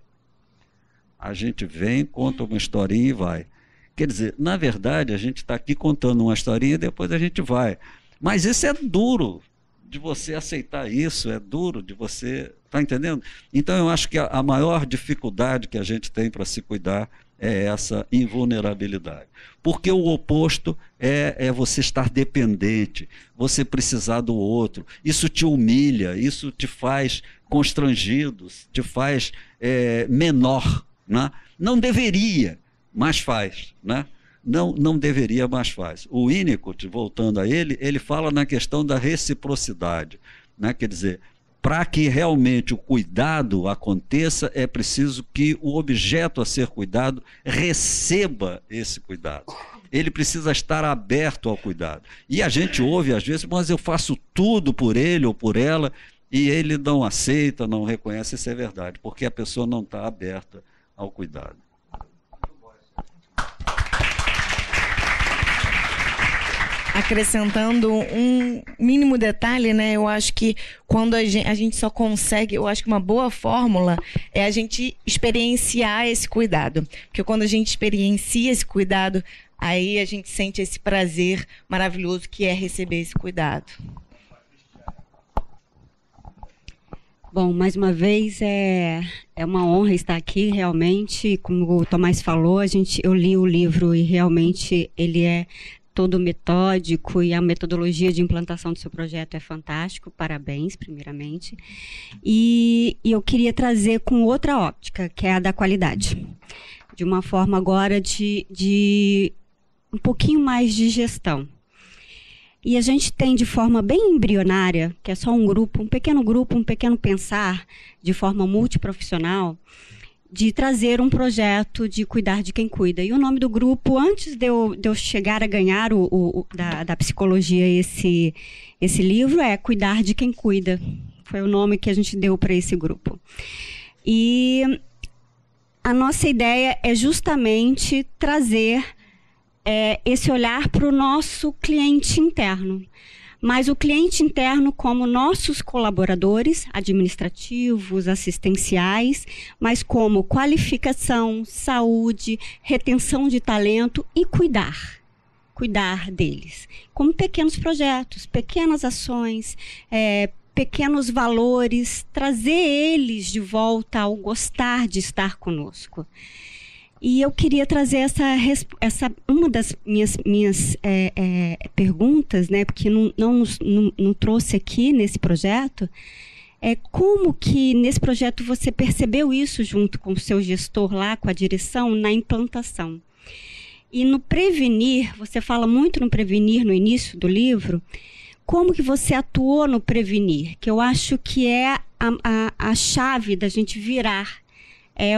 A gente vem, conta uma historinha e vai. Quer dizer, na verdade, a gente está aqui contando uma historinha e depois a gente vai. Mas isso é duro de você aceitar isso, é duro de você... Está entendendo? Então, eu acho que a maior dificuldade que a gente tem para se cuidar é essa invulnerabilidade. Porque o oposto é você estar dependente, você precisar do outro. Isso te humilha, isso te faz constrangido, te faz menor, né? Não deveria, mas faz, né? Não deveria, mas faz. O Winnicott, voltando a ele fala na questão da reciprocidade, né? Quer dizer, para que realmente o cuidado aconteça, é preciso que o objeto a ser cuidado receba esse cuidado. Ele precisa estar aberto ao cuidado. E a gente ouve às vezes, mas eu faço tudo por ele ou por ela, e ele não aceita, não reconhece. Isso é verdade, porque a pessoa não está aberta ao cuidado. Acrescentando um mínimo detalhe, né? Eu acho que quando a gente só consegue, eu acho que uma boa fórmula é a gente experienciar esse cuidado. Porque quando a gente experiencia esse cuidado, aí a gente sente esse prazer maravilhoso que é receber esse cuidado. Bom, mais uma vez é uma honra estar aqui, realmente. Como o Tomás falou, eu li o livro e realmente ele é todo metódico e a metodologia de implantação do seu projeto é fantástico. Parabéns, primeiramente. E eu queria trazer com outra óptica, que é a da qualidade. De uma forma agora de um pouquinho mais de gestão. E a gente tem de forma bem embrionária, que é só um grupo, um pequeno pensar, de forma multiprofissional, de trazer um projeto de cuidar de quem cuida. E o nome do grupo, antes de eu chegar a ganhar da psicologia esse livro, é Cuidar de Quem Cuida. Foi o nome que a gente deu para esse grupo. E a nossa ideia é justamente trazer esse olhar para o nosso cliente interno. Mas o cliente interno como nossos colaboradores administrativos, assistenciais, mas como qualificação, saúde, retenção de talento e cuidar deles. Como pequenos projetos, pequenas ações, pequenos valores, trazer eles de volta ao gostar de estar conosco. E eu queria trazer uma das minhas perguntas, né, porque não trouxe aqui nesse projeto, como que nesse projeto você percebeu isso junto com o seu gestor lá, com a direção, na implantação. E no prevenir, você fala muito no prevenir no início do livro, como que você atuou no prevenir, que eu acho que é a chave da gente virar,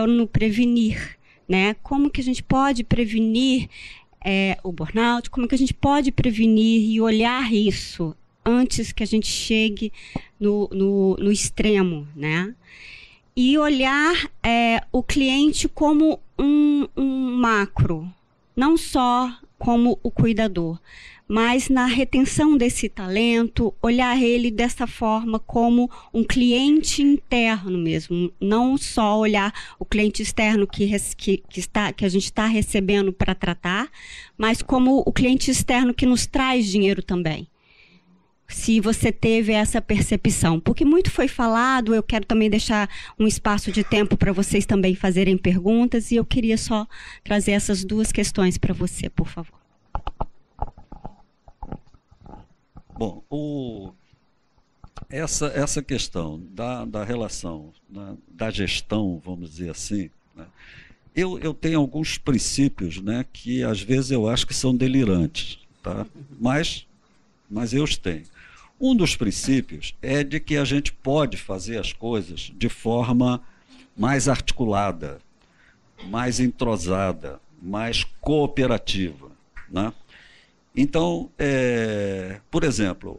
no prevenir. Né? Como que a gente pode prevenir o burnout, como que a gente pode prevenir e olhar isso antes que a gente chegue no extremo, né? e olhar o cliente como um macro, não só como o cuidador, mas na retenção desse talento, olhar ele dessa forma como um cliente interno mesmo, não só olhar o cliente externo que a gente está recebendo para tratar, mas como o cliente externo que nos traz dinheiro também. Se você teve essa percepção, porque muito foi falado, eu quero também deixar um espaço de tempo para vocês também fazerem perguntas, e eu queria só trazer essas duas questões para você, por favor. Bom, essa questão da relação, da gestão, vamos dizer assim, né? Eu tenho alguns princípios, né, que às vezes eu acho que são delirantes, tá? Mas eu os tenho. Um dos princípios é de que a gente pode fazer as coisas de forma mais articulada, mais entrosada, mais cooperativa, né? Então, por exemplo,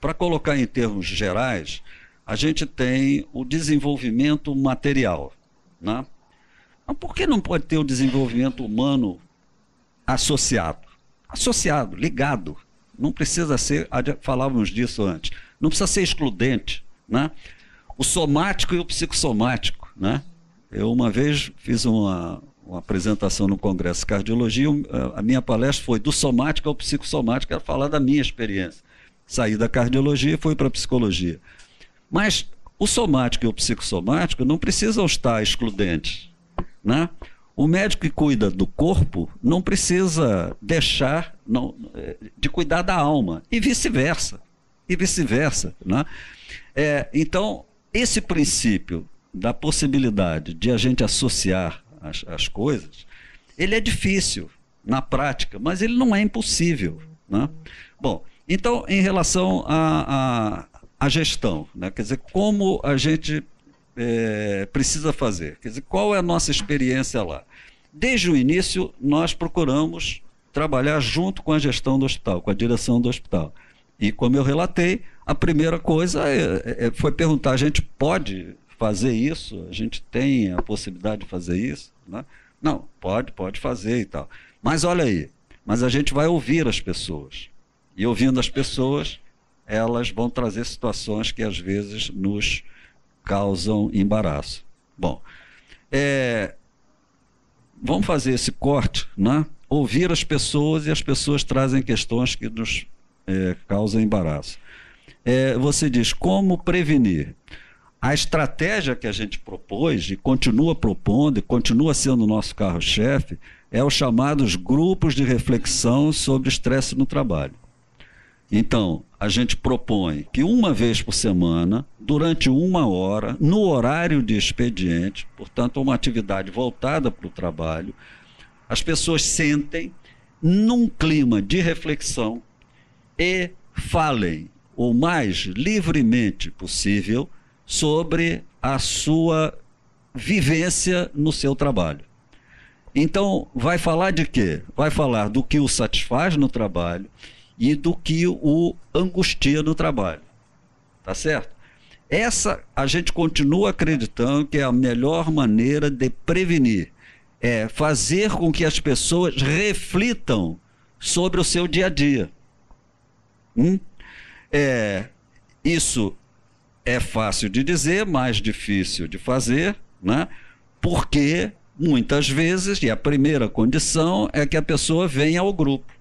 para colocar em termos gerais, a gente tem o desenvolvimento material, né? Mas por que não pode ter o desenvolvimento humano associado? Associado, ligado. Não precisa ser, falávamos disso antes, não precisa ser excludente, né? O somático e o psicossomático, né? Eu uma vez fiz uma apresentação no Congresso de Cardiologia, a minha palestra foi do somático ao psicossomático, era falar da minha experiência. Saí da cardiologia e fui para a psicologia. Mas o somático e o psicossomático não precisam estar excludentes, né? O médico que cuida do corpo não precisa deixar de cuidar da alma, e vice-versa, né? Então, esse princípio da possibilidade de a gente associar as coisas, ele é difícil na prática, mas ele não é impossível, né? Bom, então, em relação à gestão, né? Quer dizer, como a gente precisa fazer, quer dizer, qual é a nossa experiência lá? Desde o início, nós procuramos trabalhar junto com a gestão do hospital, com a direção do hospital. E como eu relatei, a primeira coisa foi perguntar: a gente pode fazer isso? A gente tem a possibilidade de fazer isso, né? Não, pode fazer e tal. Mas olha aí, mas a gente vai ouvir as pessoas. E ouvindo as pessoas, elas vão trazer situações que às vezes nos causam embaraço. Bom, vamos fazer esse corte, né? Ouvir as pessoas, e as pessoas trazem questões que nos causam embaraço. Você diz, como prevenir? A estratégia que a gente propôs, e continua propondo, e continua sendo o nosso carro-chefe, é os chamados grupos de reflexão sobre estresse no trabalho. Então, a gente propõe que uma vez por semana, durante 1 hora, no horário de expediente, portanto, uma atividade voltada para o trabalho, as pessoas sentem num clima de reflexão e falem o mais livremente possível sobre a sua vivência no seu trabalho. Então, vai falar de quê? Vai falar do que o satisfaz no trabalho e do que o angustia no trabalho. Tá certo? Essa a gente continua acreditando que é a melhor maneira de prevenir. É fazer com que as pessoas reflitam sobre o seu dia a dia. Isso é fácil de dizer, mais difícil de fazer, né? Porque muitas vezes, e a primeira condição é que a pessoa venha ao grupo.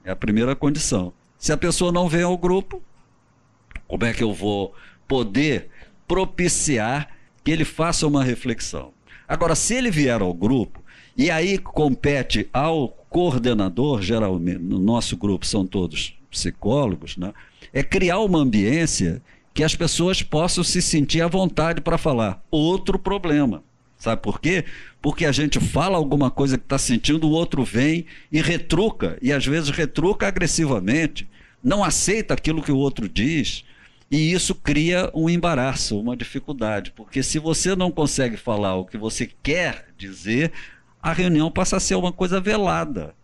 É a primeira condição. Se a pessoa não vem ao grupo, como é que eu vou poder propiciar que ele faça uma reflexão? Agora, se ele vier ao grupo, e aí compete ao coordenador, geralmente, no nosso grupo são todos psicólogos, né? É criar uma ambiência que as pessoas possam se sentir à vontade para falar. Outro problema. Sabe por quê? Porque a gente fala alguma coisa que está sentindo, o outro vem e retruca, e às vezes retruca agressivamente, não aceita aquilo que o outro diz, e isso cria um embaraço, uma dificuldade, porque se você não consegue falar o que você quer dizer, a reunião passa a ser uma coisa velada,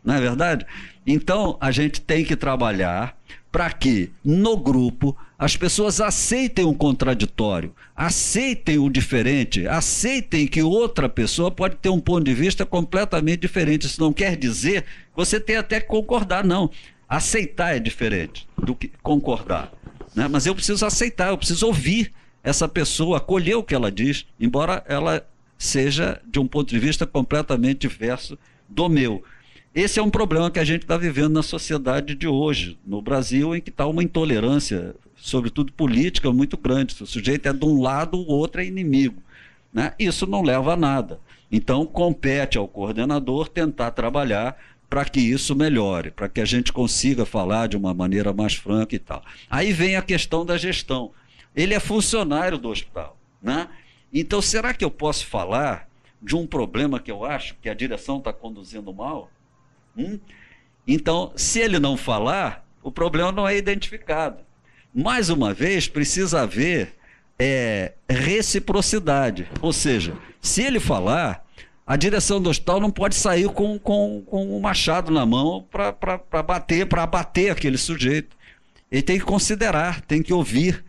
não é verdade? Então, a gente tem que trabalhar para que, no grupo, as pessoas aceitem o contraditório, aceitem o diferente, aceitem que outra pessoa pode ter um ponto de vista completamente diferente. Isso não quer dizer que você tem até que concordar, não. Aceitar é diferente do que concordar, né? Mas eu preciso aceitar, eu preciso ouvir essa pessoa, acolher o que ela diz, embora ela seja de um ponto de vista completamente diverso do meu. Esse é um problema que a gente está vivendo na sociedade de hoje, no Brasil, em que está uma intolerância, sobretudo política, muito grande. Se o sujeito é de um lado, o outro é inimigo, né? Isso não leva a nada. Então, compete ao coordenador tentar trabalhar para que isso melhore, para que a gente consiga falar de uma maneira mais franca e tal. Aí vem a questão da gestão. Ele é funcionário do hospital, né? Então, será que eu posso falar de um problema que eu acho que a direção está conduzindo mal? Então, se ele não falar, o problema não é identificado. Mais uma vez, precisa haver reciprocidade. Ou seja, se ele falar, a direção do hospital não pode sair com um machado na mão para abater aquele sujeito. Ele tem que considerar, tem que ouvir.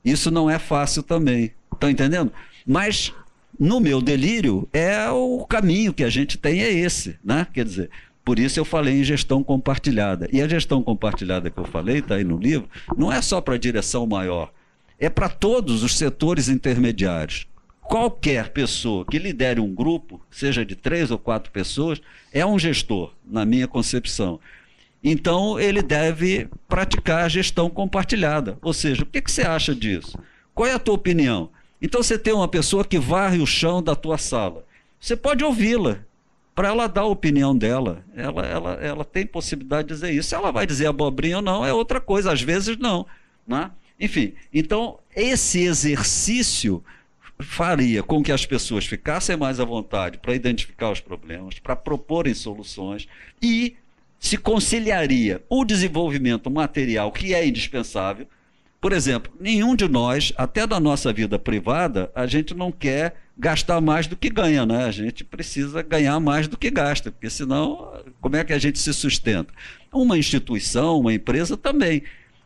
Isso não é fácil também. Estão entendendo? Mas, no meu delírio, o caminho que a gente tem é esse, né? Quer dizer, por isso eu falei em gestão compartilhada. E a gestão compartilhada que eu falei, está aí no livro, não é só para a direção maior, é para todos os setores intermediários. Qualquer pessoa que lidere um grupo, seja de 3 ou 4 pessoas, é um gestor, na minha concepção. Então, ele deve praticar a gestão compartilhada. Ou seja, o que você acha disso? Qual é a tua opinião? Então, você tem uma pessoa que varre o chão da tua sala. Você pode ouvi-la, para ela dar a opinião dela. Ela tem possibilidade de dizer isso. Se ela vai dizer abobrinha ou não, é outra coisa. Às vezes, não, né? Enfim, então, esse exercício faria com que as pessoas ficassem mais à vontade para identificar os problemas, para proporem soluções e se conciliaria o desenvolvimento material, que é indispensável. Por exemplo, nenhum de nós, até da nossa vida privada, a gente não quer gastar mais do que ganha, né? A gente precisa ganhar mais do que gasta, porque senão, como é que a gente se sustenta? Uma instituição, uma empresa também.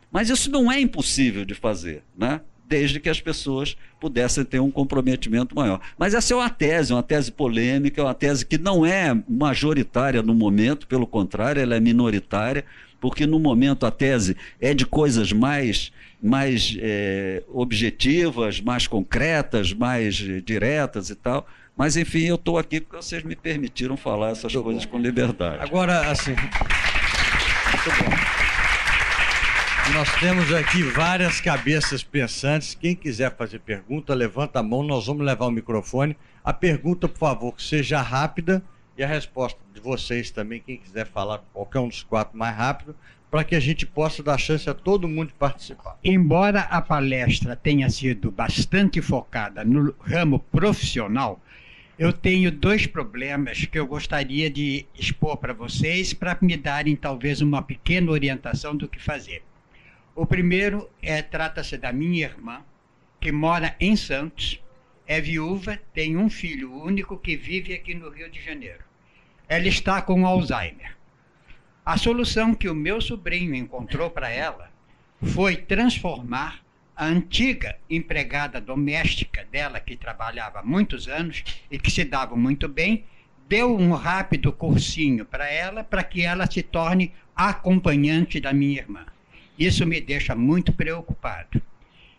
Mas isso não é impossível de fazer, né? Desde que as pessoas pudessem ter um comprometimento maior. Mas essa é uma tese polêmica, é uma tese que não é majoritária no momento, pelo contrário, ela é minoritária, porque no momento a tese é de coisas mais objetivas, mais concretas, mais diretas e tal. Mas, enfim, eu estou aqui porque vocês me permitiram falar essas coisas com liberdade. Agora, assim, muito bom. Nós temos aqui várias cabeças pensantes. Quem quiser fazer pergunta, levanta a mão, nós vamos levar o microfone. A pergunta, por favor, que seja rápida, e a resposta de vocês também, quem quiser falar, qualquer um dos 4 mais rápido, para que a gente possa dar chance a todo mundo de participar. Embora a palestra tenha sido bastante focada no ramo profissional, eu tenho 2 problemas que eu gostaria de expor para vocês, para me darem talvez uma pequena orientação do que fazer. O primeiro trata-se da minha irmã, que mora em Santos, é viúva, tem um filho único que vive aqui no Rio de Janeiro. Ela está com Alzheimer. A solução que o meu sobrinho encontrou para ela foi transformar a antiga empregada doméstica dela, que trabalhava há muitos anos e que se dava muito bem, deu um rápido cursinho para ela, para que ela se torne acompanhante da minha irmã. Isso me deixa muito preocupado.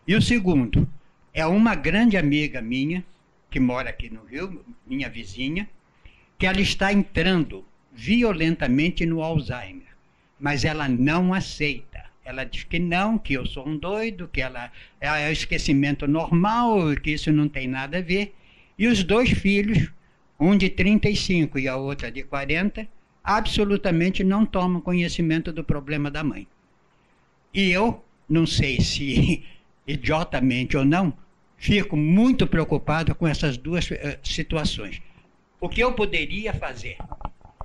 E o segundo, é uma grande amiga minha, que mora aqui no Rio, minha vizinha, que ela está entrando violentamente no Alzheimer, mas ela não aceita. Ela diz que não, que eu sou um doido, que ela é esquecimento normal, que isso não tem nada a ver. E os 2 filhos, um de 35 e a outra de 40, absolutamente não tomam conhecimento do problema da mãe. E eu, não sei se idiotamente ou não, fico muito preocupado com essas 2 situações. O que eu poderia fazer?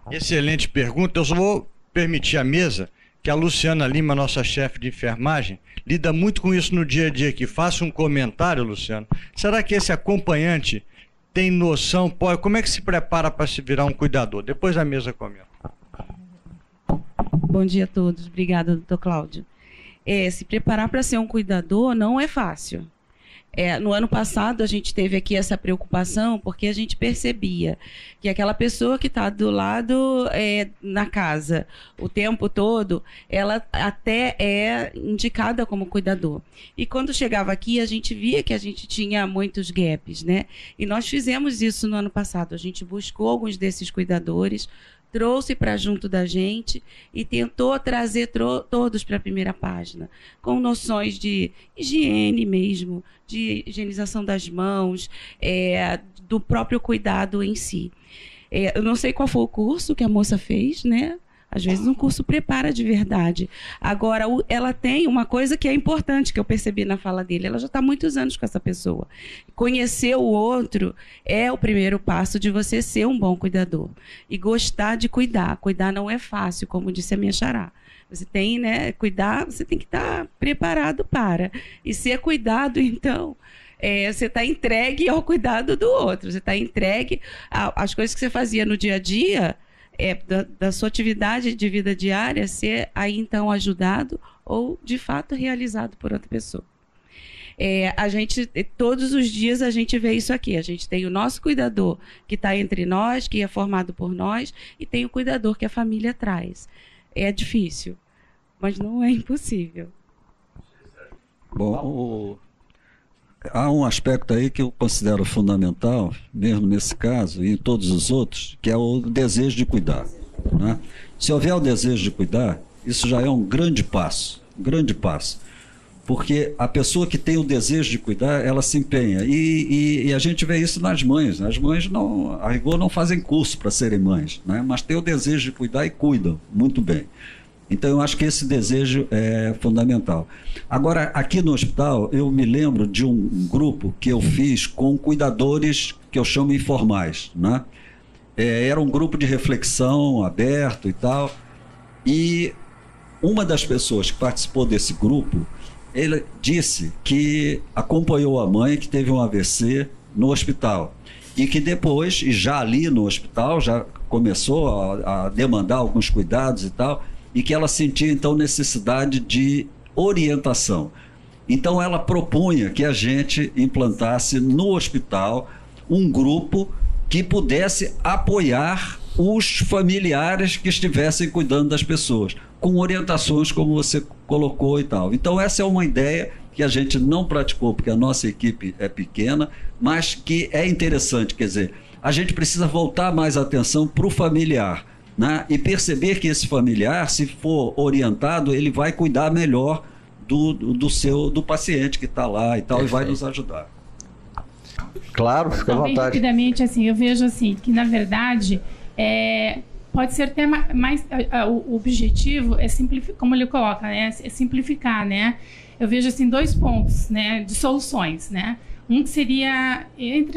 Excelente pergunta. Eu só vou permitir à mesa que a Luciana Lima, nossa chefe de enfermagem, lida muito com isso no dia a dia aqui. Faça um comentário, Luciano. Será que esse acompanhante tem noção? Como é que se prepara para se virar um cuidador? Depois a mesa comenta. Bom dia a todos. Obrigada, doutor Cláudio. Se preparar para ser um cuidador não é fácil. No ano passado, a gente teve aqui essa preocupação porque a gente percebia que aquela pessoa que está do lado na casa o tempo todo, ela até é indicada como cuidador. E quando chegava aqui, a gente via que a gente tinha muitos gaps, né? E nós fizemos isso no ano passado. A gente buscou alguns desses cuidadores, trouxe para junto da gente e tentou trazer todos para a primeira página, com noções de higiene mesmo, de higienização das mãos, do próprio cuidado em si. Eu não sei qual foi o curso que a moça fez, né? Às vezes um curso prepara de verdade. Agora, ela tem uma coisa que é importante, que eu percebi na fala dele. Ela já está há muitos anos com essa pessoa. Conhecer o outro é o primeiro passo de você ser um bom cuidador. E gostar de cuidar. Cuidar não é fácil, como disse a minha xará. Você tem, né, cuidar, você tem que estar preparado para. E ser cuidado, então... você está entregue ao cuidado do outro. Você está entregue às coisas que você fazia no dia a dia... da sua atividade de vida diária ser aí então ajudado ou de fato realizado por outra pessoa. Todos os dias a gente vê isso aqui. A gente tem o nosso cuidador que está entre nós, que é formado por nós, e tem o cuidador que a família traz. É difícil, mas não é impossível. Bom, há um aspecto aí que eu considero fundamental, mesmo nesse caso e em todos os outros, que é o desejo de cuidar, né? Se houver o desejo de cuidar, isso já é um grande passo, porque a pessoa que tem o desejo de cuidar, ela se empenha, e a gente vê isso nas mães. As mães, não, a rigor, não fazem curso para serem mães, né? Mas têm o desejo de cuidar e cuidam muito bem. Então, eu acho que esse desejo é fundamental. Agora, aqui no hospital, eu me lembro de um grupo que eu fiz com cuidadores que eu chamo informais, né? Era um grupo de reflexão aberto e tal. E uma das pessoas que participou desse grupo, ele disse que acompanhou a mãe que teve um AVC no hospital. E que depois, e já ali no hospital, já começou a demandar alguns cuidados e tal, e que ela sentia, então, necessidade de orientação. Então, ela propunha que a gente implantasse no hospital um grupo que pudesse apoiar os familiares que estivessem cuidando das pessoas, com orientações como você colocou e tal. Então, essa é uma ideia que a gente não praticou, porque a nossa equipe é pequena, mas que é interessante. Quer dizer, a gente precisa voltar mais a atenção para o familiar, né? E perceber que esse familiar, se for orientado, ele vai cuidar melhor do paciente que está lá e tal. Perfeito. E vai nos ajudar. Claro, fica à vontade. Rapidamente, assim, eu vejo assim, que na verdade pode ser até mais o objetivo é simplificar, como ele coloca, né? É simplificar, né? Eu vejo assim 2 pontos, né, de soluções, né? Um que seria,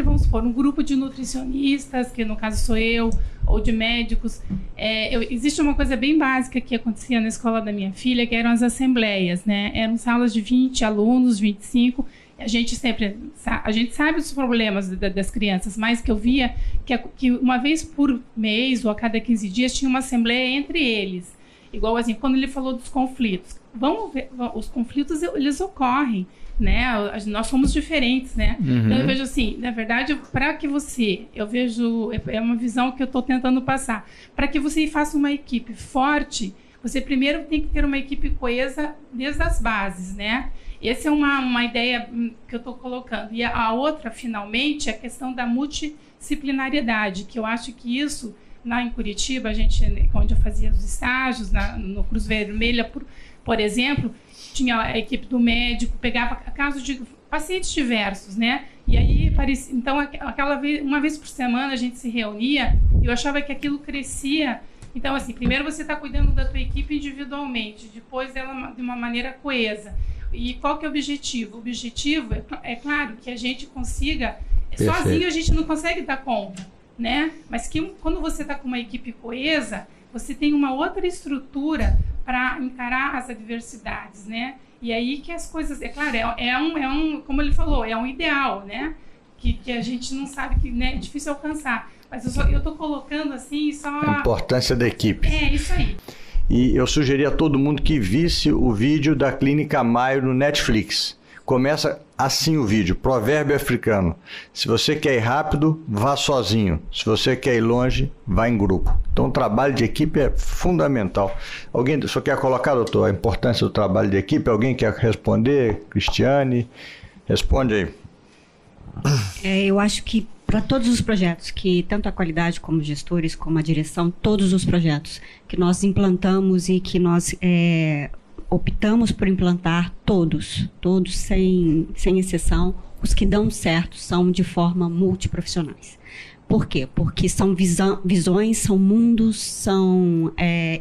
vamos supor, um grupo de nutricionistas, que no caso sou eu, ou de médicos. Existe uma coisa bem básica que acontecia na escola da minha filha, que eram as assembleias, né? Eram salas de 20 alunos, 25. A gente sabe os problemas das crianças, mas que eu via que uma vez por mês ou a cada 15 dias tinha uma assembleia entre eles. Igual assim, quando ele falou dos conflitos. Vamos ver, os conflitos eles ocorrem, né? Nós somos diferentes, né? Uhum. Então eu vejo assim, na verdade, para que eu vejo, é uma visão que eu estou tentando passar, para que você faça uma equipe forte, você primeiro tem que ter uma equipe coesa desde as bases, né? Essa é uma ideia que eu estou colocando. E a outra, finalmente, é a questão da multidisciplinariedade, que eu acho que isso, lá em Curitiba, onde eu fazia os estágios, no Cruz Vermelha, por exemplo, tinha a equipe do médico, pegava casos de pacientes diversos, né? E aí, então, uma vez por semana a gente se reunia e eu achava que aquilo crescia. Então, assim, primeiro você está cuidando da tua equipe individualmente, depois dela de uma maneira coesa. E qual que é o objetivo? O objetivo é claro que a gente consiga, Perfeito. Sozinho a gente não consegue dar conta, né? Mas que quando você está com uma equipe coesa, você tem uma outra estrutura para encarar as adversidades, né? E aí que as coisas, é claro, como ele falou, é um ideal, né? Que a gente não sabe, que, né, é difícil alcançar. Mas eu estou colocando assim só... A importância da equipe. É, isso aí. E eu sugeri a todo mundo que visse o vídeo da Clínica Mayo no Netflix. Começa assim o vídeo, provérbio africano. Se você quer ir rápido, vá sozinho. Se você quer ir longe, vá em grupo. Então o trabalho de equipe é fundamental. Alguém só quer colocar, doutor, a importância do trabalho de equipe? Alguém quer responder? Cristiane, responde aí. Eu acho que para todos os projetos, que tanto a qualidade como os gestores, como a direção, todos os projetos que nós implantamos e que nós optamos por implantar, todos sem exceção, os que dão certo são de forma multiprofissionais. Por quê? Porque são visões, são mundos, são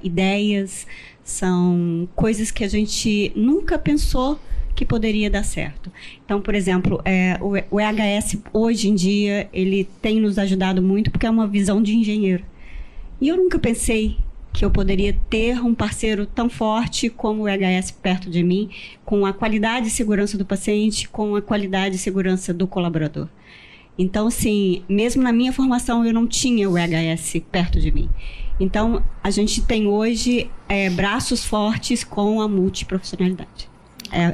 ideias, são coisas que a gente nunca pensou que poderia dar certo. Então, por exemplo, o EHS hoje em dia, ele tem nos ajudado muito porque é uma visão de engenheiro. E eu nunca pensei que eu poderia ter um parceiro tão forte como o EHS perto de mim, com a qualidade e segurança do paciente, com a qualidade e segurança do colaborador. Então, assim, mesmo na minha formação, eu não tinha o EHS perto de mim. Então, a gente tem hoje braços fortes com a multiprofissionalidade.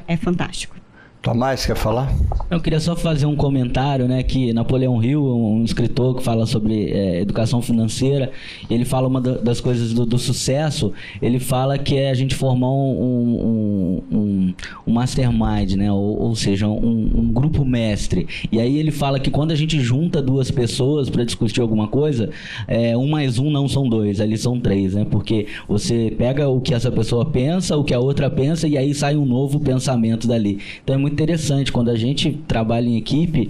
É fantástico. Tomás, quer falar? Eu queria só fazer um comentário, né, que Napoleão Hill, um escritor que fala sobre educação financeira, ele fala uma das coisas do sucesso, ele fala que é a gente formar um mastermind, né, ou seja, um grupo mestre. E aí ele fala que quando a gente junta duas pessoas para discutir alguma coisa, 1 mais 1 não são 2, ali são 3, né, porque você pega o que essa pessoa pensa, o que a outra pensa, e aí sai um novo pensamento dali. Então é muito interessante, quando a gente trabalha em equipe,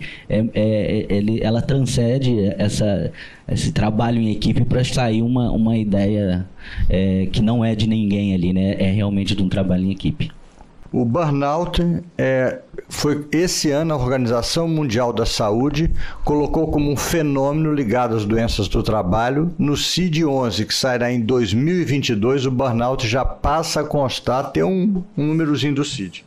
ela transcende esse trabalho em equipe para sair uma ideia que não é de ninguém ali, né? É realmente de um trabalho em equipe. O burnout foi esse ano a Organização Mundial da Saúde colocou como um fenômeno ligado às doenças do trabalho. No CID-11, que sairá em 2022, o burnout já passa a constar, ter um númerozinho do CID.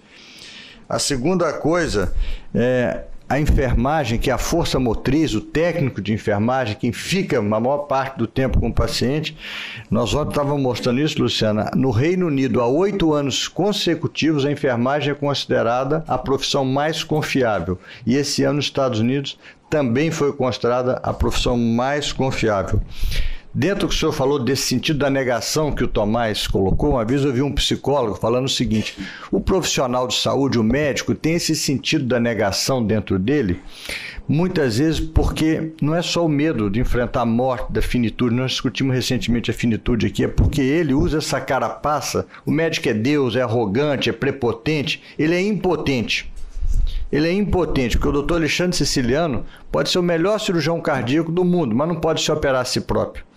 A segunda coisa é a enfermagem, que é a força motriz, o técnico de enfermagem, quem fica a maior parte do tempo com o paciente. Nós ontem estávamos mostrando isso, Luciana. No Reino Unido, há 8 anos consecutivos, a enfermagem é considerada a profissão mais confiável. E esse ano, nos Estados Unidos, também foi considerada a profissão mais confiável. Dentro do que o senhor falou desse sentido da negação que o Tomás colocou, uma vez eu vi um psicólogo falando o seguinte: o profissional de saúde, o médico, tem esse sentido da negação dentro dele, muitas vezes porque não é só o medo de enfrentar a morte, da finitude. Nós discutimos recentemente a finitude aqui, é porque ele usa essa carapaça. O médico é Deus, é arrogante, é prepotente, ele é impotente. Ele é impotente, porque o doutor Alexandre Siciliano pode ser o melhor cirurgião cardíaco do mundo, mas não pode se operar a si próprio.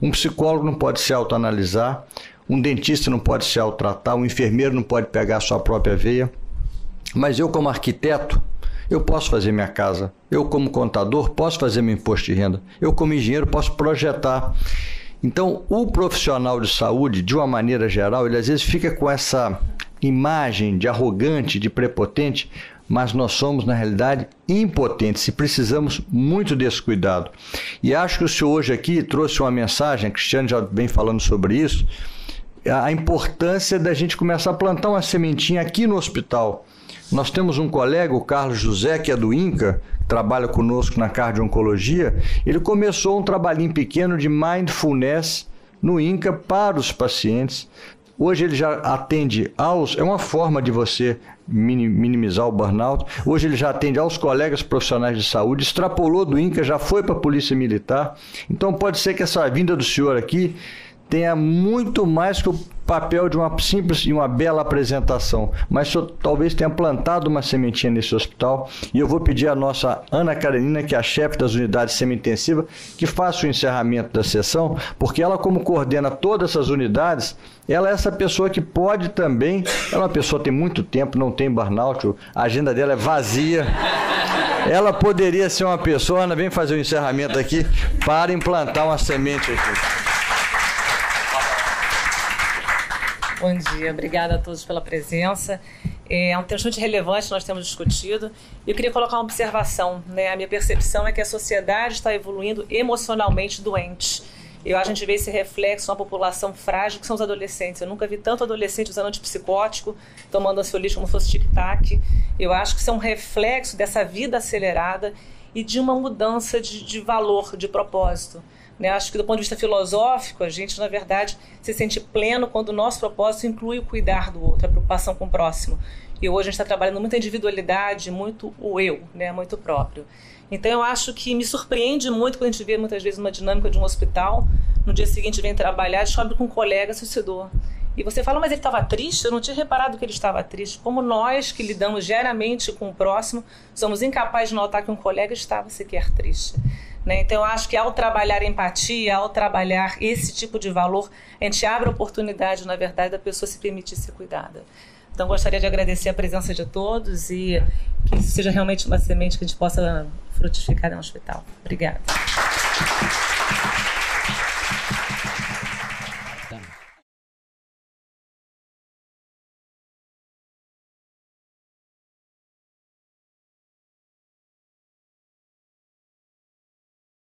Um psicólogo não pode se autoanalisar, um dentista não pode se autotratar, um enfermeiro não pode pegar a sua própria veia. Mas eu, como arquiteto, eu posso fazer minha casa. Eu, como contador, posso fazer meu imposto de renda. Eu, como engenheiro, posso projetar. Então, o profissional de saúde, de uma maneira geral, ele às vezes fica com essa imagem de arrogante, de prepotente, mas nós somos, na realidade, impotentes e precisamos muito desse cuidado. E acho que o senhor hoje aqui trouxe uma mensagem, a Cristiane já vem falando sobre isso, a importância da gente começar a plantar uma sementinha aqui no hospital. Nós temos um colega, o Carlos José, que é do INCA, que trabalha conosco na cardio-oncologia. Ele começou um trabalhinho pequeno de mindfulness no INCA para os pacientes. Hoje ele já atende é uma forma de você minimizar o burnout. Hoje ele já atende aos colegas profissionais de saúde, extrapolou do INCA, já foi para a Polícia Militar. Então pode ser que essa vinda do senhor aqui tenha muito mais que o papel de uma simples e uma bela apresentação, mas o senhor talvez tenha plantado uma sementinha nesse hospital. E eu vou pedir à nossa Ana Karenina, que é a chefe das unidades semi-intensivas, que faça o encerramento da sessão, porque ela, como coordena todas essas unidades, ela é essa pessoa que pode também, ela é uma pessoa que tem muito tempo, não tem burnout, a agenda dela é vazia. Ela poderia ser uma pessoa, Ana, vem fazer o encerramento aqui, para implantar uma semente aqui. Bom dia, obrigada a todos pela presença. É um tema bastante relevante que nós temos discutido. Eu queria colocar uma observação, né? A minha percepção é que a sociedade está evoluindo emocionalmente doente. a gente vê esse reflexo na população frágil, que são os adolescentes. Eu nunca vi tanto adolescente usando antipsicótico, tomando ansiolítico como se fosse tic-tac. Eu acho que isso é um reflexo dessa vida acelerada e de uma mudança de valor, de propósito. Né? Acho que do ponto de vista filosófico, a gente, na verdade, se sente pleno quando o nosso propósito inclui o cuidar do outro, a preocupação com o próximo. E hoje a gente está trabalhando muita individualidade, muito o eu, né? Muito próprio. Então eu acho que me surpreende muito quando a gente vê muitas vezes uma dinâmica de um hospital, no dia seguinte vem trabalhar, descobre que um colega suicidou. E você fala, mas ele estava triste? Eu não tinha reparado que ele estava triste. Como nós que lidamos diariamente com o próximo, somos incapazes de notar que um colega estava sequer triste. Né? Então eu acho que ao trabalhar empatia, ao trabalhar esse tipo de valor, a gente abre a oportunidade, na verdade, da pessoa se permitir ser cuidada. Então gostaria de agradecer a presença de todos e que isso seja realmente uma semente que a gente possa frutificar no hospital. Obrigada.